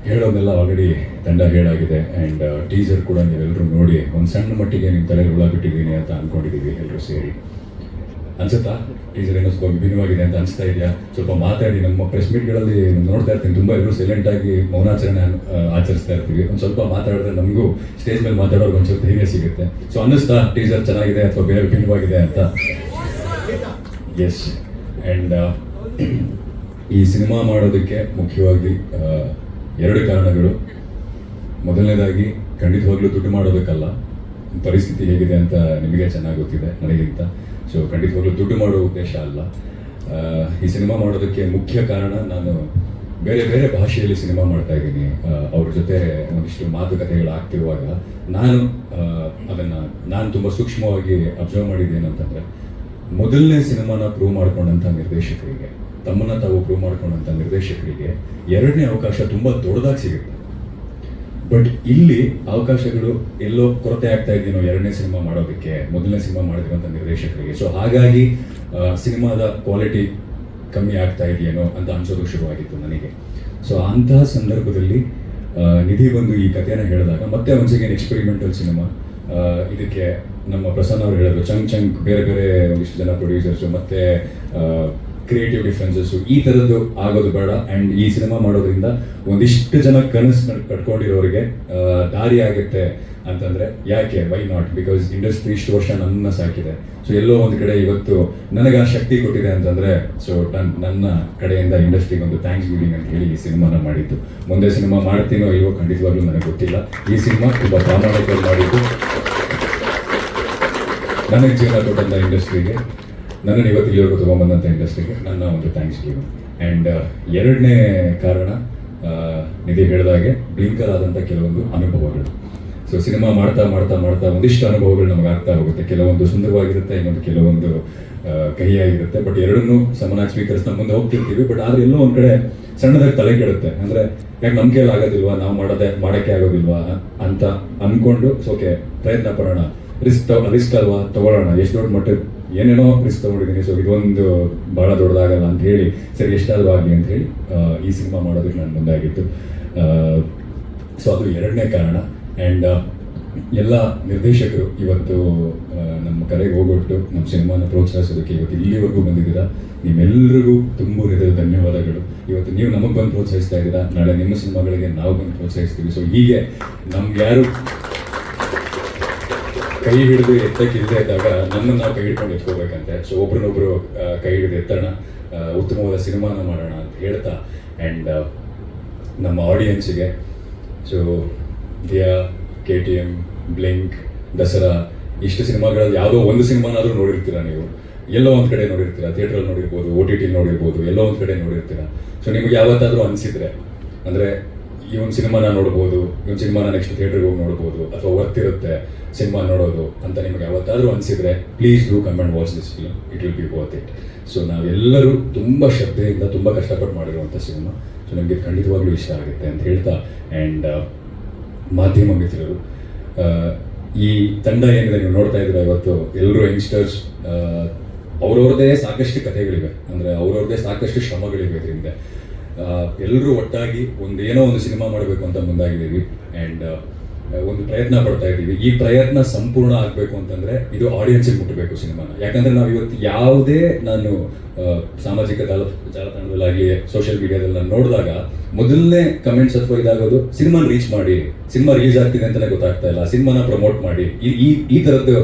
ಹೇಳೋದೆಲ್ಲ ಆಲ್ರೆಡಿ ತಂಡ ಹೇಳಾಗಿದೆ ಆ್ಯಂಡ್ ಟೀಸರ್ ಕೂಡ ನೀವೆಲ್ಲರೂ ನೋಡಿ ಒಂದು ಸಣ್ಣ ಮಟ್ಟಿಗೆ ನಿಮ್ಮ ತಲೆಗೆ ಹುಳ ಬಿಟ್ಟಿದ್ದೀನಿ ಅಂತ ಅಂದ್ಕೊಂಡಿದ್ದೀವಿ ಎಲ್ಲರೂ ಸೇರಿ. ಅನ್ಸುತ್ತಾ ಟೀಸರ್ ಏನೋ ಸ್ವಲ್ಪ ವಿಭಿನ್ನವಾಗಿದೆ ಅಂತ ಅನಿಸ್ತಾ ಇದೆಯಾ? ಸ್ವಲ್ಪ ಮಾತಾಡಿ. ನಮ್ಮ ಪ್ರೆಸ್ ಮೀಟ್ಗಳಲ್ಲಿ ನೋಡ್ತಾ ಇರ್ತೀನಿ ತುಂಬ ಎಲ್ಲರೂ ಸೈಲೆಂಟಾಗಿ ಮೌನಾಚರಣೆ ಆಚರಿಸ್ತಾ ಇರ್ತೀವಿ. ಒಂದು ಸ್ವಲ್ಪ ಮಾತಾಡಿದ್ರೆ ನಮಗೂ ಸ್ಟೇಜ್ ಮೇಲೆ ಮಾತಾಡೋರ್ಗೆ ಒಂದು ಸ್ವಲ್ಪ ಧೈರ್ಯ ಸಿಗುತ್ತೆ. ಸೊ ಅನ್ನಿಸ್ತಾ ಟೀಸರ್ ಚೆನ್ನಾಗಿದೆ ಅಥವಾ ಬೇರೆ ವಿಭಿನ್ನವಾಗಿದೆ ಅಂತ? ಎಸ್. ಆ್ಯಂಡ್ ಈ ಸಿನಿಮಾ ಮಾಡೋದಕ್ಕೆ ಮುಖ್ಯವಾಗಿ 2 ಕಾರಣಗಳು. ಮೊದಲನೇದಾಗಿ ಖಂಡಿತವಾಗ್ಲೂ ದುಡ್ಡು ಮಾಡೋದಕ್ಕಲ್ಲ, ಪರಿಸ್ಥಿತಿ ಹೇಗಿದೆ ಅಂತ ನಿಮಗೆ ಚೆನ್ನಾಗಿ ಗೊತ್ತಿದೆ ನನಗಿಂತ. ಸೊ ಖಂಡಿತವಾಗ್ಲೂ ದುಡ್ಡು ಮಾಡೋ ಉದ್ದೇಶ ಅಲ್ಲ. ಈ ಸಿನಿಮಾ ಮಾಡೋದಕ್ಕೆ ಮುಖ್ಯ ಕಾರಣ, ನಾನು ಬೇರೆ ಬೇರೆ ಭಾಷೆಯಲ್ಲಿ ಸಿನಿಮಾ ಮಾಡ್ತಾ ಇದ್ದೀನಿ. ಅವ್ರ ಜೊತೆ ಒಂದಿಷ್ಟು ಮಾತುಕತೆಗಳಾಗ್ತಿರುವಾಗ ನಾನು ತುಂಬ ಸೂಕ್ಷ್ಮವಾಗಿ ಅಬ್ಸರ್ವ್ ಮಾಡಿದ್ದೇನೆ ಅಂತಂದರೆ, ಮೊದಲನೇ ಸಿನಿಮಾನ ಪ್ರೂವ್ ಮಾಡ್ಕೊಂಡಂಥ ನಿರ್ದೇಶಕರಿಗೆ, ತಮ್ಮನ್ನ ತಾವು ಪ್ರೂವ್ ಮಾಡ್ಕೊಂಡಂಥ ನಿರ್ದೇಶಕರಿಗೆ 2ನೇ ಅವಕಾಶ ತುಂಬ ದೊಡ್ಡದಾಗಿ ಸಿಗುತ್ತೆ. ಬಟ್ ಇಲ್ಲಿ ಅವಕಾಶಗಳು ಎಲ್ಲೋ ಕೊರತೆ ಆಗ್ತಾ ಇದೆಯೋ 2ನೇ ಸಿನಿಮಾ ಮಾಡೋದಕ್ಕೆ ಮೊದಲನೇ ಸಿನಿಮಾ ಮಾಡಿರುವಂಥ ನಿರ್ದೇಶಕರಿಗೆ. ಸೊ ಹಾಗಾಗಿ ಸಿನಿಮಾದ ಕ್ವಾಲಿಟಿ ಕಮ್ಮಿ ಆಗ್ತಾ ಇದೆಯೇನೋ ಅಂತ ಅನ್ಸೋದು ಶುರುವಾಗಿತ್ತು ನನಗೆ. ಸೊ ಅಂತಹ ಸಂದರ್ಭದಲ್ಲಿ ನಿಧಿ ಬಂದು ಈ ಕಥೆನ ಹೇಳಿದಾಗ ಮತ್ತೆ ಒನ್ಸ್ ಅಗೇನ್ ಎಕ್ಸ್ಪೆರಿಮೆಂಟಲ್ ಸಿನಿಮಾ. ಇದಕ್ಕೆ ನಮ್ಮ ಪ್ರಸನ್ನ ಅವರು ಹೇಳಿದ್ರು, ಚಂಕ್ ಬೇರೆ ಬೇರೆ ಒಂದಿಷ್ಟು ಜನ ಪ್ರೊಡ್ಯೂಸರ್ಸು ಮತ್ತೆ ಕ್ರಿಯೇಟಿವ್ ಡಿಫ್ರೆನ್ಸಸ್ಸು ಈ ಥರದ್ದು ಆಗೋದು ಬೇಡ. ಆ್ಯಂಡ್ ಈ ಸಿನಿಮಾ ಮಾಡೋದ್ರಿಂದ ಒಂದಿಷ್ಟು ಜನ ಕನಸು ಕಟ್ಕೊಂಡಿರೋರಿಗೆ ದಾರಿ ಆಗುತ್ತೆ ಅಂತಂದರೆ ಯಾಕೆ, ವೈ ನಾಟ್? ಬಿಕಾಸ್ ಇಂಡಸ್ಟ್ರಿ ಇಷ್ಟು ವರ್ಷ ನನ್ನನ್ನು ಸಾಕಿದೆ. ಸೊ ಎಲ್ಲೋ ಒಂದು ಕಡೆ ಇವತ್ತು ನನಗೆ ಆ ಶಕ್ತಿ ಕೊಟ್ಟಿದೆ ಅಂತಂದರೆ, ಸೊ ನನ್ನ ಕಡೆಯಿಂದ ಇಂಡಸ್ಟ್ರಿಗೆ ಒಂದು ಥ್ಯಾಂಕ್ಸ್ ಗಿವಿಂಗ್ ಅಂತ ಹೇಳಿ ಈ ಸಿನಿಮಾನ ಮಾಡಿದ್ದು. ಮುಂದೆ ಸಿನಿಮಾ ಮಾಡ್ತೀನೋ ಇಲ್ವೋ ಖಂಡಿತವಾಗ್ಲೂ ನನಗೆ ಗೊತ್ತಿಲ್ಲ. ಈ ಸಿನಿಮಾ ತುಂಬ ಪ್ರಾಮಾಣಿಕವಾಗಿ ಮಾಡಿದ್ದು, ನನಗೆ ಜೀವನ ಕೊಟ್ಟಂಥ ಇಂಡಸ್ಟ್ರಿಗೆ, ನನ್ನನ್ನು ಇವತ್ತು ಇಲ್ಲಿವರೆಗೂ ತೊಗೊಂಬಂದಂಥ ಇಂಡಸ್ಟ್ರಿಗೆ ನನ್ನ ಒಂದು ಥ್ಯಾಂಕ್ಸ್ ಗಿವಿಂಗ್. ಆ್ಯಂಡ್ 2ನೇ ಕಾರಣ, ನಿಧಿ ಹೇಳಿದಾಗೆ ಬ್ಲಿಂಕರ್ ಆದಂಥ ಕೆಲವೊಂದು ಅನುಭವಗಳು. ಸೊ ಸಿನಿಮಾ ಮಾಡ್ತಾ ಮಾಡ್ತಾ ಮಾಡ್ತಾ ಒಂದಿಷ್ಟು ಅನುಭವಗಳು ನಮಗೆ ಆಗ್ತಾ ಹೋಗುತ್ತೆ. ಕೆಲವೊಂದು ಸುಂದರವಾಗಿರುತ್ತೆ, ಇನ್ನೊಂದು ಕೆಲವೊಂದು ಕಹಿಯಾಗಿರುತ್ತೆ. ಬಟ್ ಎರಡನ್ನೂ ಸಮನಾಗಿ ಸ್ವೀಕರಿಸ್ತಾ ಮುಂದೆ ಹೋಗ್ತಿರ್ತೀವಿ. ಬಟ್ ಆದ್ರೆ ಎಲ್ಲೋ ಒಂದು ಕಡೆ ಸಣ್ಣದಾಗಿ ತಲೆ ಕೆಡುತ್ತೆ. ಅಂದರೆ ಯಾಕೆ ನಮ್ಮ ಕೈಯಲ್ಲಿ ಆಗೋದಿಲ್ವಾ, ನಾವು ಮಾಡೋಕ್ಕೆ ಆಗೋದಿಲ್ವಾ ಅಂತ ಅಂದ್ಕೊಂಡು ಓಕೆ ಪ್ರಯತ್ನ ಪಡೋಣ, ರಿಸ್ಕ್ ಅಲ್ವಾ ತಗೊಳ್ಳೋಣ, ಎಷ್ಟು ದೊಡ್ಡ ಮಟ್ಟ ಏನೇನೋ ರಿಸ್ಕ್ ತಗೊಂಡಿದ್ದೀನಿ. ಸೊ ಇದೊಂದು ಭಾಳ ದೊಡ್ಡದಾಗಲ್ಲ ಅಂತ ಹೇಳಿ ಸರಿ ಎಷ್ಟಾದರೂ ಆಗಲಿ ಅಂತ ಹೇಳಿ ಈ ಸಿನಿಮಾ ಮಾಡೋದಕ್ಕೆ ನಾನು ಮುಂದಾಗಿತ್ತು. ಸೊ ಅದು 2ನೇ ಕಾರಣ. ಆ್ಯಂಡ್ ಎಲ್ಲ ನಿರ್ದೇಶಕರು ಇವತ್ತು ನಮ್ಮ ಕರೆಗೆ ಹೋಗೊಟ್ಟು ನಮ್ಮ ಸಿನಿಮಾನ ಪ್ರೋತ್ಸಾಹಿಸೋದಕ್ಕೆ ಇವತ್ತು ಇಲ್ಲಿವರೆಗೂ ಬಂದಿದ್ದೀರಾ. ನಿಮ್ಮೆಲ್ಲರಿಗೂ ತುಂಬ ಹೃದಯದ ಧನ್ಯವಾದಗಳು. ಇವತ್ತು ನೀವು ನಮಗೆ ಬಂದು ಪ್ರೋತ್ಸಾಹಿಸ್ತಾ ಇದ್ದೀರಾ, ನಾಳೆ ನಿಮ್ಮ ಸಿನಿಮಾಗಳಿಗೆ ನಾವು ಬಂದು ಪ್ರೋತ್ಸಾಹಿಸ್ತೀವಿ. ಸೊ ಹೀಗೆ ನಮ್ಗೆ ಯಾರು ಕೈ ಹಿಡಿದು ಎತ್ತಕ್ಕಿಲ್ಲದೆ ಇದ್ದಾಗ ನಮ್ಮನ್ನು ನಾವು ಕೈ ಹಿಡ್ಕೊಂಡು ಎತ್ಕೋಬೇಕಂತೆ. ಸೊ ಒಬ್ರನ್ನೊಬ್ರು ಕೈ ಹಿಡಿದು ಎತ್ತೋಣ, ಉತ್ತಮವಾದ ಸಿನಿಮಾನ ಮಾಡೋಣ ಅಂತ ಹೇಳ್ತಾ, ಆ್ಯಂಡ್ ನಮ್ಮ ಆಡಿಯನ್ಸಿಗೆ, so Dia, KTM, Blink, Dasara ಇಷ್ಟು ಸಿನಿಮಾಗಳಲ್ಲಿ ಯಾವುದೋ ಒಂದು ಸಿನಿಮಾನಾದರೂ ನೋಡಿರ್ತೀರ ನೀವು. ಎಲ್ಲೋ ಒಂದು ಕಡೆ ನೋಡಿರ್ತೀರ, ಥಿಯೇಟ್ರಲ್ಲಿ ನೋಡಿರ್ಬೋದು, OTT ನೋಡಿರ್ಬೋದು, ಎಲ್ಲೋ ಒಂದು ಕಡೆ ನೋಡಿರ್ತೀರ. ಸೊ ನಿಮಗೆ ಯಾವತ್ತಾದರೂ ಅನಿಸಿದ್ರೆ, ಅಂದರೆ ಈ ಒಂದು ಸಿನಿಮಾನ ನೋಡ್ಬೋದು, ಈ ಒಂದು ಸಿನಿಮಾನ ನೆಕ್ಸ್ಟ್ ಥಿಯೇಟ್ರಿಗೆ ಹೋಗಿ ನೋಡ್ಬೋದು, ಅಥವಾ ವರ್ತಿರುತ್ತೆ ಸಿನಿಮಾ ನೋಡೋದು ಅಂತ ನಿಮಗೆ ಯಾವತ್ತಾದರೂ ಅನಿಸಿದ್ರೆ, please do come and watch this film, it will be worth it. So ನಾವೆಲ್ಲರೂ ತುಂಬ ಶ್ರದ್ಧೆಯಿಂದ ತುಂಬ ಕಷ್ಟಪಟ್ಟು ಮಾಡಿರುವಂಥ ಸಿನಿಮಾ. ಸೊ ನಮಗೆ ಖಂಡಿತವಾಗ್ಲೂ ಇಷ್ಟ ಆಗುತ್ತೆ ಅಂತ ಹೇಳ್ತಾ, ಆ್ಯಂಡ್ ಮಾಧ್ಯಮ ಮಿತ್ರರು, ಈ ತಂಡ ಏನಿದೆ ನೀವು ನೋಡ್ತಾ ಇದ್ದೀರಾ ಇವತ್ತು, ಎಲ್ಲರೂ ಯಂಗ್ಸ್ಟರ್ಸ್, ಅವ್ರವ್ರದ್ದೇ ಸಾಕಷ್ಟು ಕಥೆಗಳಿವೆ, ಅಂದರೆ ಅವ್ರವ್ರದ್ದೇ ಸಾಕಷ್ಟು ಶ್ರಮಗಳಿವೆ ಇದರಿಂದ. ಎಲ್ಲರೂ ಒಟ್ಟಾಗಿ ಏನೋ ಒಂದು ಸಿನಿಮಾ ಮಾಡಬೇಕು ಅಂತ ಮುಂದಾಗಿದ್ದೀವಿ. ಆ್ಯಂಡ್ ಒಂದು ಪ್ರಯತ್ನ ಪಡ್ತಾ ಇದ್ದೀವಿ. ಈ ಪ್ರಯತ್ನ ಸಂಪೂರ್ಣ ಆಗಬೇಕು ಅಂತಂದ್ರೆ ಇದು ಆಡಿಯನ್ಸಿಗೆ ಮುಟ್ಟಬೇಕು ಸಿನಿಮಾನ. ಯಾಕಂದ್ರೆ ನಾವು ಇವತ್ತು ಯಾವುದೇ ನಾನು ಸಾಮಾಜಿಕ ಜಾಲತಾಣದಲ್ಲಾಗಲಿ ಸೋಷಿಯಲ್ ಮೀಡಿಯಾದಲ್ಲಿ ನಾನು ನೋಡಿದಾಗ ಮೊದಲನೇ ಕಮೆಂಟ್ಸ್ ಅಥವಾ ಇದಾಗೋದು ಸಿನಿಮಾನ ರೀಚ್ ಮಾಡಿ, ಸಿನಿಮಾ ರಿಲೀಸ್ ಆಗ್ತಿದೆ ಅಂತಲೇ ಗೊತ್ತಾಗ್ತಾ ಇಲ್ಲ, ಸಿನಿಮಾನ ಪ್ರಮೋಟ್ ಮಾಡಿ, ಈ ಥರದ್ದು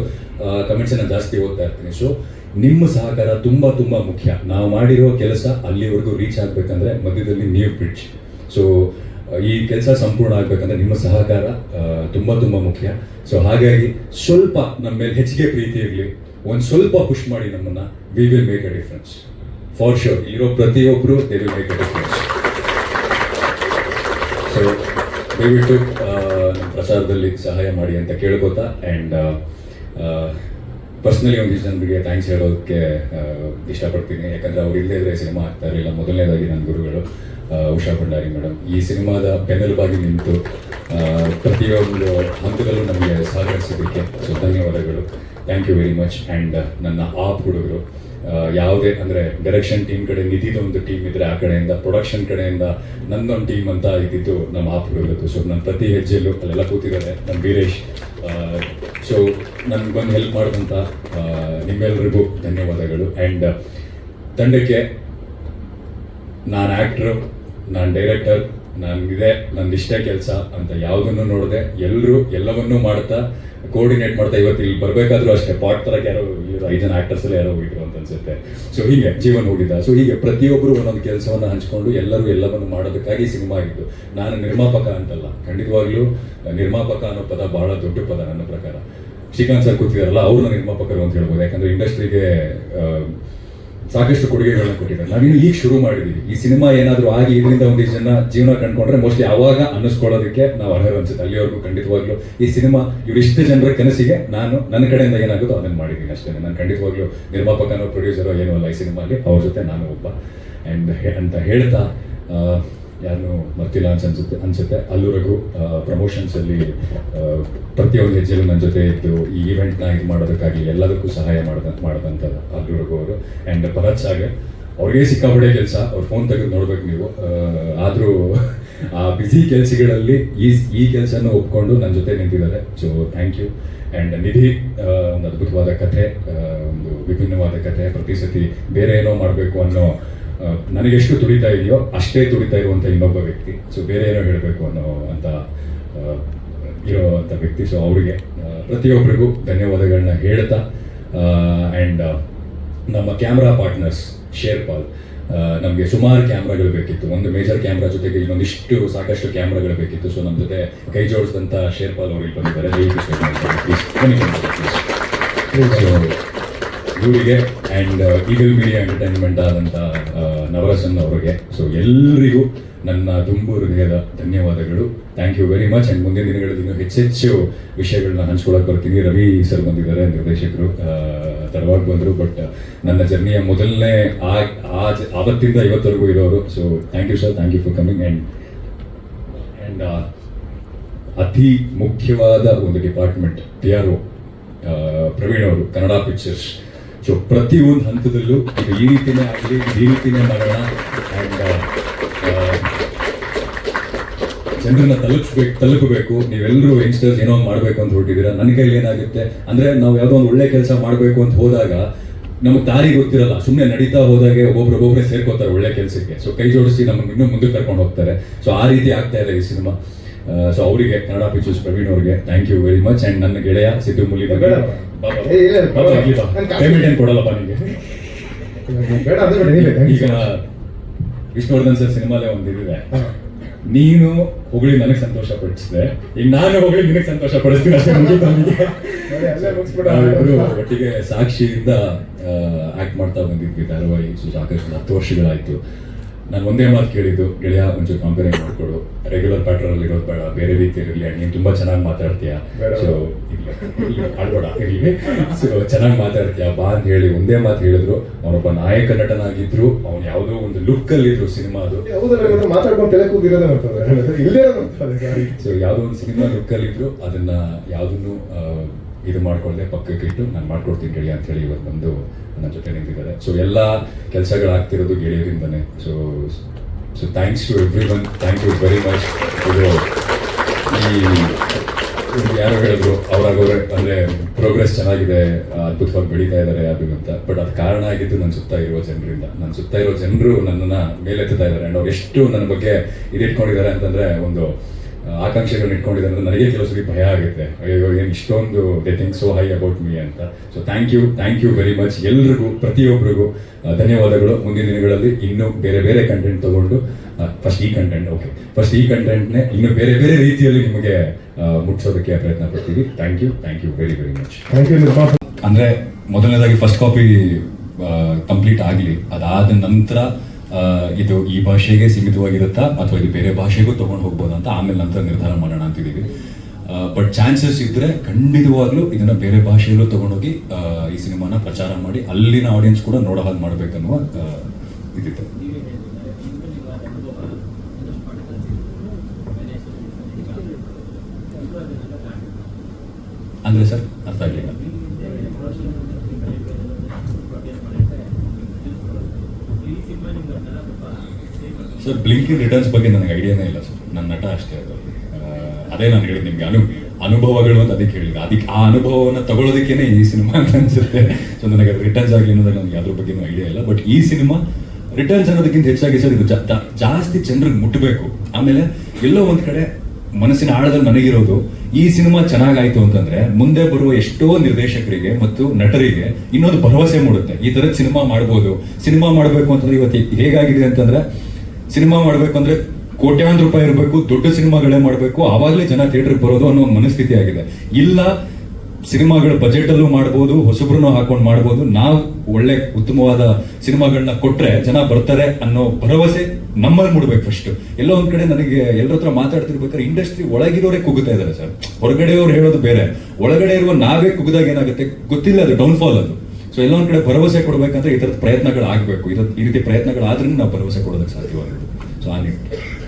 ಕಮೆಂಟ್ಸ್ ನಾನು ಜಾಸ್ತಿ ಓದ್ತಾ ಇರ್ತೀನಿ. ಸೊ ನಿಮ್ಮ ಸಹಕಾರ ತುಂಬ ತುಂಬ ಮುಖ್ಯ. ನಾವು ಮಾಡಿರೋ ಕೆಲಸ ಅಲ್ಲಿವರೆಗೂ ರೀಚ್ ಆಗಬೇಕಂದ್ರೆ ಮಧ್ಯದಲ್ಲಿ ನೀವು ಬ್ರಿಡ್ಜ್. ಸೊ ಈ ಕೆಲಸ ಸಂಪೂರ್ಣ ಆಗ್ಬೇಕಂದ್ರೆ ನಿಮ್ಮ ಸಹಕಾರ ತುಂಬ ತುಂಬ ಮುಖ್ಯ. ಸೊ ಹಾಗಾಗಿ ಸ್ವಲ್ಪ ನಮ್ಮ ಮೇಲೆ ಹೆಚ್ಚಿಗೆ ಪ್ರೀತಿ ಇರಲಿ, ಒಂದು ಸ್ವಲ್ಪ ಪುಷ್ ಮಾಡಿ ನಮ್ಮನ್ನ. We will make a difference for sure. ಇರೋ ಪ್ರತಿಯೊಬ್ಬರು they will make a difference. So ದಯವಿಟ್ಟು ನಮ್ಮ ಪ್ರಚಾರದಲ್ಲಿ ಸಹಾಯ ಮಾಡಿ ಅಂತ ಕೇಳ್ಕೊತಾ, ಆ್ಯಂಡ್ ಪರ್ಸ್ನಲಿ ಒಂದಿಷ್ಟು ಜನರಿಗೆ ಥ್ಯಾಂಕ್ಸ್ ಹೇಳೋದಕ್ಕೆ ಇಷ್ಟಪಡ್ತೀನಿ. ಯಾಕಂದರೆ ಅವ್ರು ಇಲ್ಲದೇ ಇದ್ರೆ ಸಿನಿಮಾ ಆಗ್ತಾ ಇರಲಿಲ್ಲ. ಮೊದಲನೇದಾಗಿ ನನ್ನ ಗುರುಗಳು ಉಷಾ ಭಂಡಾರಿ ಮೇಡಮ್ ಈ ಸಿನಿಮಾದ ಬೆನ್ನೆಲುಬಾಗಿ ನಿಂತು ಪ್ರತಿಯೊಂದು ಹಂತದಲ್ಲೂ ನಮಗೆ ಸಹಕರಿಸಿದ್ದಕ್ಕೆ ಸೊ ಧನ್ಯವಾದಗಳು. Thank you very much. And ನನ್ನ ಆಪ್ ಹುಡುಗರು ಯಾವುದೇ ಅಂದರೆ ಡೈರೆಕ್ಷನ್ ಟೀಮ್ ಕಡೆ ನಿಧಿದೊಂದು ಟೀಮ್ ಇದ್ದರೆ ಆ ಕಡೆಯಿಂದ ಪ್ರೊಡಕ್ಷನ್ ಕಡೆಯಿಂದ ನನ್ನೊಂದು ಟೀಮ್ ಅಂತ ಇದ್ದಿದ್ದು ನಮ್ಮ ಆಪ್ ಹುಡುಗರದ್ದು. ಸೊ ನನ್ನ ಪ್ರತಿ ಹೆಜ್ಜೆಯಲ್ಲೂ ಅಲ್ಲೆಲ್ಲ ಕೂತಿದ್ದಾರೆ ನಮ್ಮ ವೀರೇಶ್. ಸೊ ನನಗೆ ಬಂದು ಹೆಲ್ಪ್ ಮಾಡಿದಂಥ ನಿಮ್ಮೆಲ್ಲರಿಗೂ ಧನ್ಯವಾದಗಳು. ಆ್ಯಂಡ್ ತಂಡಕ್ಕೆ ನಾನು ಆ್ಯಕ್ಟ್ರು, ನಾನು ಡೈರೆಕ್ಟರ್, ನನಗಿದೆ ನಂದಿಷ್ಟೇ ಕೆಲಸ ಅಂತ ಯಾವುದನ್ನು ನೋಡದೆ ಎಲ್ಲರೂ ಎಲ್ಲವನ್ನೂ ಮಾಡ್ತಾ ಕೋಆರ್ಡಿನೇಟ್ ಮಾಡ್ತಾ ಇವತ್ತು ಇಲ್ಲಿ ಬರಬೇಕಾದ್ರೂ ಅಷ್ಟೇ ಪಾಟ್ ಥರ ಯಾರೋ 5 ಜನ ಆ್ಯಕ್ಟರ್ಸಲ್ಲಿ ಯಾರೋ ಹೋಗಿದ್ರು ಅಂತ ಅನ್ಸುತ್ತೆ. ಸೊ ಹೀಗೆ ಜೀವನ ಹೋಗಿದ್ದ. ಸೊ ಹೀಗೆ ಪ್ರತಿಯೊಬ್ಬರು ಒಂದೊಂದು ಕೆಲಸವನ್ನು ಹಂಚ್ಕೊಂಡು ಎಲ್ಲರೂ ಎಲ್ಲವನ್ನು ಮಾಡೋದಕ್ಕಾಗಿ ಸಿನಿಮಾ ಆಗಿದ್ದು. ನಾನು ನಿರ್ಮಾಪಕ ಅಂತಲ್ಲ, ಖಂಡಿತವಾಗ್ಲೂ ನಿರ್ಮಾಪಕ ಅನ್ನೋ ಪದ ಬಹಳ ದೊಡ್ಡ ಪದ ನನ್ನ ಪ್ರಕಾರ. ಶ್ರೀಕಾಂತ್ ಸರ್ ಕೂತಿದಾರಲ್ಲ, ಅವ್ರನ್ನ ನಿರ್ಮಾಪಕರು ಅಂತ ಹೇಳ್ಬೋದು. ಯಾಕಂದ್ರೆ ಇಂಡಸ್ಟ್ರಿಗೆ ಸಾಕಷ್ಟು ಕೊಡುಗೆಗಳನ್ನ ಕೊಟ್ಟಿದ್ದಾರೆ. ನಾವಿನ್ನು ಈಗ ಶುರು ಮಾಡಿದ್ದೀವಿ. ಈ ಸಿನಿಮಾ ಏನಾದರೂ ಆಗಿ ಇದರಿಂದ ಒಂದಿಷ್ಟು ಜನ ಜೀವನ ಕಂಡ್ಕೊಂಡ್ರೆ ಮೋಸ್ಟ್ಲಿ ಆವಾಗ ಅನ್ನಿಸ್ಕೊಳ್ಳೋದಕ್ಕೆ ನಾವು ಅರ್ಹರು ಅನ್ಸುತ್ತೆ. ಅಲ್ಲಿವರೆಗೂ ಖಂಡಿತವಾಗ್ಲೂ ಈ ಸಿನಿಮಾ ಇವರಿಷ್ಟು ಜನರ ಕನಸಿಗೆ ನಾನು ನನ್ನ ಕಡೆಯಿಂದ ಏನಾಗುತ್ತೋ ಅದನ್ನು ಮಾಡಿದ್ದೀನಿ ಅಷ್ಟೇ. ನಾನು ಖಂಡಿತವಾಗ್ಲೂ ನಿರ್ಮಾಪಕನೋ ಪ್ರೊಡ್ಯೂಸರೋ ಏನೂ ಅಲ್ಲ ಈ ಸಿನಿಮಾಲಿ, ಅವ್ರ ಜೊತೆ ನಾನು ಒಬ್ಬ. ಆ್ಯಂಡ್ ಅಂತ ಹೇಳ್ತಾ ಯಾರನ್ನೂ ಮರ್ತಿಲ್ಲ ಅನ್ಸುತ್ತೆ ಅಲ್ಲಿವರೆಗೂ ಪ್ರಮೋಷನ್ಸಲ್ಲಿ ಪ್ರತಿಯೊಂದು ಹೆಜ್ಜೆಯಲ್ಲೂ ನನ್ನ ಜೊತೆ ಇದ್ದು ಈ ಈವೆಂಟ್ನ ಇದು ಮಾಡೋದಕ್ಕಾಗಿ ಎಲ್ಲದಕ್ಕೂ ಸಹಾಯ ಮಾಡಿದಂಥ ಅಲ್ಲಿವರೆಗೂ ಅವರು. ಆ್ಯಂಡ್ ಭರತ್ ಸಾಗರ್ ಅವ್ರಿಗೆ ಸಿಕ್ಕಾಪಡೆ ಕೆಲಸ, ಅವ್ರ ಫೋನ್ ತೆಗೆದು ನೋಡ್ಬೇಕು ನೀವು. ಆದರೂ ಆ ಬ್ಯುಸಿ ಕೆಲಸಗಳಲ್ಲಿ ಈ ಕೆಲಸನೂ ಒಪ್ಕೊಂಡು ನನ್ನ ಜೊತೆ ನಿಂತಿದ್ದಾರೆ. So thank you. And Nidhi ಒಂದು ಅದ್ಭುತವಾದ ಕಥೆ, ಒಂದು ವಿಭಿನ್ನವಾದ ಕಥೆ. ಪ್ರತಿ ಸತಿ ಬೇರೆ ಏನೋ ಮಾಡಬೇಕು ಅನ್ನೋ ನನಗೆಷ್ಟು ತುಡಿತಾ ಇದೆಯೋ ಅಷ್ಟೇ ತುಡಿತಾ ಇರುವಂಥ ಇನ್ನೊಬ್ಬ ವ್ಯಕ್ತಿ. ಸೊ ಬೇರೆ ಏನೋ ಹೇಳಬೇಕು ಅಂತ ಇರೋವಂಥ ವ್ಯಕ್ತಿ. ಸೊ ಅವರಿಗೆ ಪ್ರತಿಯೊಬ್ಬರಿಗೂ ಧನ್ಯವಾದಗಳನ್ನ ಹೇಳ್ತಾ, ಆ್ಯಂಡ್ ನಮ್ಮ ಕ್ಯಾಮ್ರಾ ಪಾರ್ಟ್ನರ್ಸ್ ಶೇರ್ಪಾಲ್, ನಮಗೆ ಸುಮಾರು ಕ್ಯಾಮ್ರಾಗಳು ಬೇಕಿತ್ತು. ಒಂದು ಮೇಜರ್ ಕ್ಯಾಮ್ರಾ ಜೊತೆಗೆ ಇನ್ನೊಂದಿಷ್ಟು ಸಾಕಷ್ಟು ಕ್ಯಾಮ್ರಾಗಳು ಬೇಕಿತ್ತು. ಸೊ ನಮ್ಮ ಜೊತೆ ಕೈ ಜೋಡಿಸಿದಂಥ ಶೇರ್ಪಾಲ್ ಅವರು ಇಲ್ಲಿ ಬಂದಿದ್ದಾರೆ. ಇವರಿಗೆ ಆ್ಯಂಡ್ ಈಗಲ್ ಮೀಡಿಯಾ ಎಂಟರ್ಟೈನ್ಮೆಂಟ್ ಆದಂಥ ನವರಸನ್ ಅವರಿಗೆ. ಸೊ ಎಲ್ಲರಿಗೂ ನನ್ನ ತುಂಬು ಹೃದಯದ ಧನ್ಯವಾದಗಳು. Thank you very much. And ಮುಂದಿನ ದಿನಗಳಲ್ಲಿ ಇನ್ನೂ ಹೆಚ್ಚೆಚ್ಚು ವಿಷಯಗಳನ್ನ ಹಂಚ್ಕೊಳಕ್ಕೆ ಬರ್ತೀನಿ. ರವಿ ಸರ್ ಬಂದಿದ್ದಾರೆ, ನಿರ್ದೇಶಕರು, ತಡವಾಗಿ ಬಂದರು. ಬಟ್ ನನ್ನ ಜರ್ನಿಯ ಮೊದಲನೇ ಆವತ್ತಿಂದ ಇವತ್ತವರೆಗೂ ಇರೋರು. So thank you sir, thank you for coming. And ಅತಿ ಮುಖ್ಯವಾದ ಒಂದು ಡಿಪಾರ್ಟ್ಮೆಂಟ್ PRO ಪ್ರವೀಣ್ ಅವರು, ಕನ್ನಡ ಪಿಕ್ಚರ್ಸ್. ಸೊ ಪ್ರತಿಯೊಂದು ಹಂತದಲ್ಲೂ ಇದು ಈ ರೀತಿನೇ ಆಗಲಿ, ಈ ರೀತಿನೇ ಮಾಡೋಣ. ಆ್ಯಂಡ್ ಜನರನ್ನ ತಲುಪಬೇಕು. ನೀವೆಲ್ಲರೂ ಯಂಗ್ಸ್ಟರ್ಸ್ ಏನೋ ಒಂದು ಮಾಡಬೇಕು ಅಂತ ಹೊರಟಿದ್ದೀರಾ. ನನ್ನ ಕೈಲಿ ಏನಾಗುತ್ತೆ ಅಂದರೆ, ನಾವು ಯಾವುದೋ ಒಂದು ಒಳ್ಳೆ ಕೆಲಸ ಮಾಡಬೇಕು ಅಂತ ಹೋದಾಗ ನಮಗೆ ದಾರಿ ಗೊತ್ತಿರಲ್ಲ. ಸುಮ್ಮನೆ ನಡೀತಾ ಹೋದಾಗೆ ಒಬ್ಬೊಬ್ಬರೇ ಸೇರ್ಕೋತಾರೆ ಒಳ್ಳೆ ಕೆಲಸಕ್ಕೆ. ಸೊ ಕೈ ಜೋಡಿಸಿ ನಮ್ಮನ್ನು ಇನ್ನೂ ಮುಂದೆ ಕರ್ಕೊಂಡು ಹೋಗ್ತಾರೆ. ಸೊ ಆ ರೀತಿ ಆಗ್ತಾ ಇದೆ ಈ ಸಿನಿಮಾ. ಸೊ ಅವರಿಗೆ, ಕನ್ನಡ ಪಿಕ್ಚರ್ಸ್ ಪ್ರವೀಣ್ ಅವರಿಗೆ thank you very much. And ನನ್ನ ಗೆಳೆಯ ಸಿದ್ದು ಮುಲಿ ಪೇಮೆಂಟ್ ಏನು ಕೊಡಲ್ಲಪ್ಪ ನಿಮಗೆ. ಈಗ ವಿಷ್ಣುವರ್ಧನ್ ಸರ್ ಸಿನಿಮಾಲೇ ಒಂದಿದೆ, ನೀನು ಹೊಗಳಿ ನನಗೆ ಸಂತೋಷ ಪಡಿಸಿದೆ, ಈಗ ನಾನು ಹೊಗಳಿ ನಿನಗೆ ಸಂತೋಷ ಪಡಿಸ್ತೀನಿ ಅಷ್ಟೇ. ಒಟ್ಟಿಗೆ ಸಾಕ್ಷಿಯಿಂದ ಆಕ್ಟ್ ಮಾಡ್ತಾ ಬಂದಿದ್ವಿ ಧಾರಾವಾಹಿ. ಸೊ ಸಾಕಷ್ಟು 10 ವರ್ಷಗಳಾಯ್ತು. ನಾನು ಒಂದೇ ಮಾತು ಕೇಳಿದ್ದು, ಗೆಳೆಯ ಒಂಚೂರು ಕಂಪೇರ್ ಮಾಡಿಕೊಡು, ರೆಗ್ಯುಲರ್ ಪ್ಯಾಟ್ರಲ್ಲಿ ಇರೋದು ಬೇಡ, ಬೇರೆ ರೀತಿಯಲ್ಲಿ ನೀನು ತುಂಬ ಚೆನ್ನಾಗಿ ಮಾತಾಡ್ತೀಯ. ಸೊ ಆಡ್ಬೇಡ ಇರಲಿ, ಸೊ ಚೆನ್ನಾಗಿ ಮಾತಾಡ್ತೀಯ ಬಾ ಅಂತ ಹೇಳಿ ಒಂದೇ ಮಾತು ಹೇಳಿದ್ರು. ಅವನೊಬ್ಬ ನಾಯಕ ನಟನಾಗಿದ್ರು, ಅವ್ನು ಯಾವುದೋ ಒಂದು ಲುಕ್ಕಲ್ಲಿದ್ರು ಸಿನಿಮಾದು. ಸೊ ಯಾವುದೋ ಒಂದು ಸಿನಿಮಾ ಲುಕ್ಕಲ್ಲಿದ್ರು, ಅದನ್ನ ಯಾವುದನ್ನು ಇದು ಮಾಡ್ಕೊಳ್ಳದೆ ಪಕ್ಕಕ್ಕೆ ಇಟ್ಟು ನಾನು ಮಾಡ್ಕೊಡ್ತೀನಿ ಗೆಳೆಯ ಅಂತ ಹೇಳಿ ಇವತ್ತು ಬಂದು ನನ್ನ ಜೊತೆ ನಿಂತಿದ್ದಾರೆ. ಸೊ ಎಲ್ಲ ಕೆಲಸಗಳಾಗ್ತಿರೋದು ಗೆಳೆಯರಿಂದನೇ. So thanks to everyone, thank you very much. ಇದು ಈ ಯಾರು ಹೇಳಿದ್ರು ಅವ್ರಾಗವ್ರೆ ಅಂದ್ರೆ ಪ್ರೋಗ್ರೆಸ್ ಚೆನ್ನಾಗಿದೆ, ಅದ್ಭುತವಾಗಿ ಬೆಳೀತಾ ಇದ್ದಾರೆ ಅದು ಅಂತ. ಬಟ್ ಅದು ಕಾರಣ ಆಗಿದ್ದು ನನ್ನ ಸುತ್ತ ಇರುವ ಜನರಿಂದ. ನನ್ನ ಸುತ್ತ ಇರೋ ಜನರು ನನ್ನನ್ನ ಮೇಲೆತ್ತಾ ಇದ್ದಾರೆ. ಅಂಡ್ ಅವ್ರು ಎಷ್ಟು ನನ್ನ ಬಗ್ಗೆ ಇದಿಟ್ಕೊಂಡಿದ್ದಾರೆ ಅಂತಂದ್ರೆ, ಒಂದು ಆಕಾಂಕ್ಷೆಗಳನ್ನ ಇಟ್ಕೊಂಡಿದ್ದಾರೆ ಅಂದ್ರೆ ನನಗೆ ಕೆಲವು ಸರಿ ಭಯ ಆಗುತ್ತೆ. ಅಯ್ಯೋ ಏನು ಇಷ್ಟೊಂದು they think so high about me ಅಂತ. So thank you very much ಎಲ್ರಿಗೂ, ಪ್ರತಿಯೊಬ್ಬರಿಗೂ ಧನ್ಯವಾದಗಳು. ಮುಂದಿನ ದಿನಗಳಲ್ಲಿ ಇನ್ನೂ ಬೇರೆ ಬೇರೆ ಕಂಟೆಂಟ್ ತಗೊಂಡು ಫಸ್ಟ್ ಈ ಕಂಟೆಂಟ್ನೇ ಇನ್ನೂ ಬೇರೆ ಬೇರೆ ರೀತಿಯಲ್ಲಿ ನಿಮಗೆ ಮುಟ್ಸೋದಕ್ಕೆ ಪ್ರಯತ್ನ ಪಡ್ತೀವಿ. Thank you very much. ಅಂದ್ರೆ ಮೊದಲನೇದಾಗಿ ಫಸ್ಟ್ ಕಾಪಿ ಕಂಪ್ಲೀಟ್ ಆಗಲಿ, ಅದಾದ ನಂತರ ಇದು ಈ ಭಾಷೆಗೆ ಸೀಮಿತವಾಗಿರುತ್ತಾ ಅಥವಾ ಇದು ಬೇರೆ ಭಾಷೆಗೂ ತಗೊಂಡು ಹೋಗ್ಬೋದಾ ಅಂತ ಆಮೇಲೆ ನಂತರ ನಿರ್ಧಾರ ಮಾಡೋಣ ಅಂತಿದ್ದೀವಿ. ಬಟ್ ಚಾನ್ಸಸ್ ಇದ್ರೆ ಖಂಡಿತವಾಗ್ಲೂ ಇದನ್ನ ಬೇರೆ ಭಾಷೆಯಲ್ಲೂ ತಗೊಂಡೋಗಿ ಈ ಸಿನಿಮಾನ ಪ್ರಚಾರ ಮಾಡಿ ಅಲ್ಲಿನ ಆಡಿಯನ್ಸ್ ಕೂಡ ನೋಡೋ ಹಾಗೆ ಮಾಡ್ಬೇಕನ್ನುವ ಇದಿತ್ತು. ಅಂದ್ರೆ ಸರ್ ಅರ್ಥ ಆಗಲಿಲ್ಲ. ಸರ್ ಬ್ಲಿಂಕಿಂಗ್ ರಿಟರ್ನ್ಸ್ ಬಗ್ಗೆ ನನಗೆ ಐಡಿಯಾನೇ ಇಲ್ಲ ಸರ್. ನನ್ನ ನಟ ಅಷ್ಟೇ ಅದು. ಅದೇ ನಾನು ಹೇಳಿದ್ದು ನಿಮಗೆ ಅನುಭವಗಳು ಅಂತ ಅದಕ್ಕೆ ಹೇಳಿದೆ. ಅದಕ್ಕೆ ಆ ಅನುಭವವನ್ನು ತಗೊಳ್ಳೋದಕ್ಕೇನೆ ಈ ಸಿನಿಮಾ ಅಂತ ಅನ್ಸುತ್ತೆ. ಸೊ ನನಗೆ ಅದು ರಿಟರ್ನ್ಸ್ ಆಗಲಿ ಅನ್ನೋದು ನನಗೆ ಅದ್ರ ಬಗ್ಗೆನೂ ಐಡಿಯಾ ಇಲ್ಲ. ಬಟ್ ಈ ಸಿನಿಮಾ ರಿಟರ್ನ್ಸ್ ಅನ್ನೋದಕ್ಕಿಂತ ಹೆಚ್ಚಾಗಿ ಸರ್ ಇದು ಜಾಸ್ತಿ ಜನರಿಗೆ ಮುಟ್ಟಬೇಕು. ಆಮೇಲೆ ಎಲ್ಲೋ ಒಂದ್ ಕಡೆ ಮನಸ್ಸಿನ ಆಳದಲ್ಲಿ ನನಗಿರೋದು, ಈ ಸಿನಿಮಾ ಚೆನ್ನಾಗಾಯ್ತು ಅಂತಂದ್ರೆ ಮುಂದೆ ಬರುವ ಎಷ್ಟೋ ನಿರ್ದೇಶಕರಿಗೆ ಮತ್ತು ನಟರಿಗೆ ಇನ್ನೊಂದು ಭರವಸೆ ಮೂಡುತ್ತೆ. ಈ ತರದ ಸಿನಿಮಾ ಮಾಡ್ಬೋದು. ಸಿನಿಮಾ ಮಾಡಬೇಕು ಅಂತಂದ್ರೆ ಇವತ್ತು ಹೇಗಾಗಿದೆ ಅಂತಂದ್ರೆ, ಸಿನಿಮಾ ಮಾಡ್ಬೇಕು ಅಂದ್ರೆ ಕೋಟ್ಯಾಂತರ ರೂಪಾಯಿ ಇರಬೇಕು, ದೊಡ್ಡ ಸಿನಿಮಾಗಳೇ ಮಾಡಬೇಕು, ಆವಾಗಲೇ ಜನ ಥಿಯೇಟರ್ಗೆ ಬರೋದು ಅನ್ನೋ ಒಂದು ಮನಸ್ಥಿತಿ ಆಗಿದೆ. ಇಲ್ಲ, ಸಿನಿಮಾಗಳ ಬಜೆಟ್ ಅಲ್ಲೂ ಮಾಡ್ಬೋದು, ಹೊಸಬ್ರನ್ನೂ ಹಾಕೊಂಡು ಮಾಡ್ಬೋದು. ನಾವು ಒಳ್ಳೆ ಉತ್ತಮವಾದ ಸಿನಿಮಾಗಳನ್ನ ಕೊಟ್ರೆ ಜನ ಬರ್ತಾರೆ ಅನ್ನೋ ಭರವಸೆ ನಮ್ಮಲ್ಲಿ ಮೂಡ್ಬೇಕು ಫಸ್ಟ್. ಎಲ್ಲೋ ಒಂದ್ ಕಡೆ ನನಗೆ ಎಲ್ಲರ ಹತ್ರ ಮಾತಾಡ್ತಿರ್ಬೇಕಾದ್ರೆ ಇಂಡಸ್ಟ್ರಿ ಒಳಗಿರೋರೇ ಕುಗ್ತಾ ಇದ್ದಾರೆ ಸರ್. ಹೊರಗಡೆಯವ್ರು ಹೇಳೋದು ಬೇರೆ, ಒಳಗಡೆ ಇರುವ ನಾವೇ ಕುಗ್ದಾಗ ಏನಾಗುತ್ತೆ ಗೊತ್ತಿಲ್ಲ, ಅದು ಡೌನ್ಫಾಲ್ ಅದು. ಸೊ ಎಲ್ಲೊಂದ್ ಕಡೆ ಭರವಸೆ ಕೊಡ್ಬೇಕಂದ್ರೆ ಈ ತರದ ಪ್ರಯತ್ನಗಳಾಗಬೇಕು. ಈ ರೀತಿ ಪ್ರಯತ್ನಗಳಾದ್ರೂ ನಾವು ಭರವಸೆ ಕೊಡೋದಕ್ಕೆ ಸಾಧ್ಯವಾಗುತ್ತೆ. ಸೊ ಆ ನಿಟ್ಟಿನಲ್ಲಿ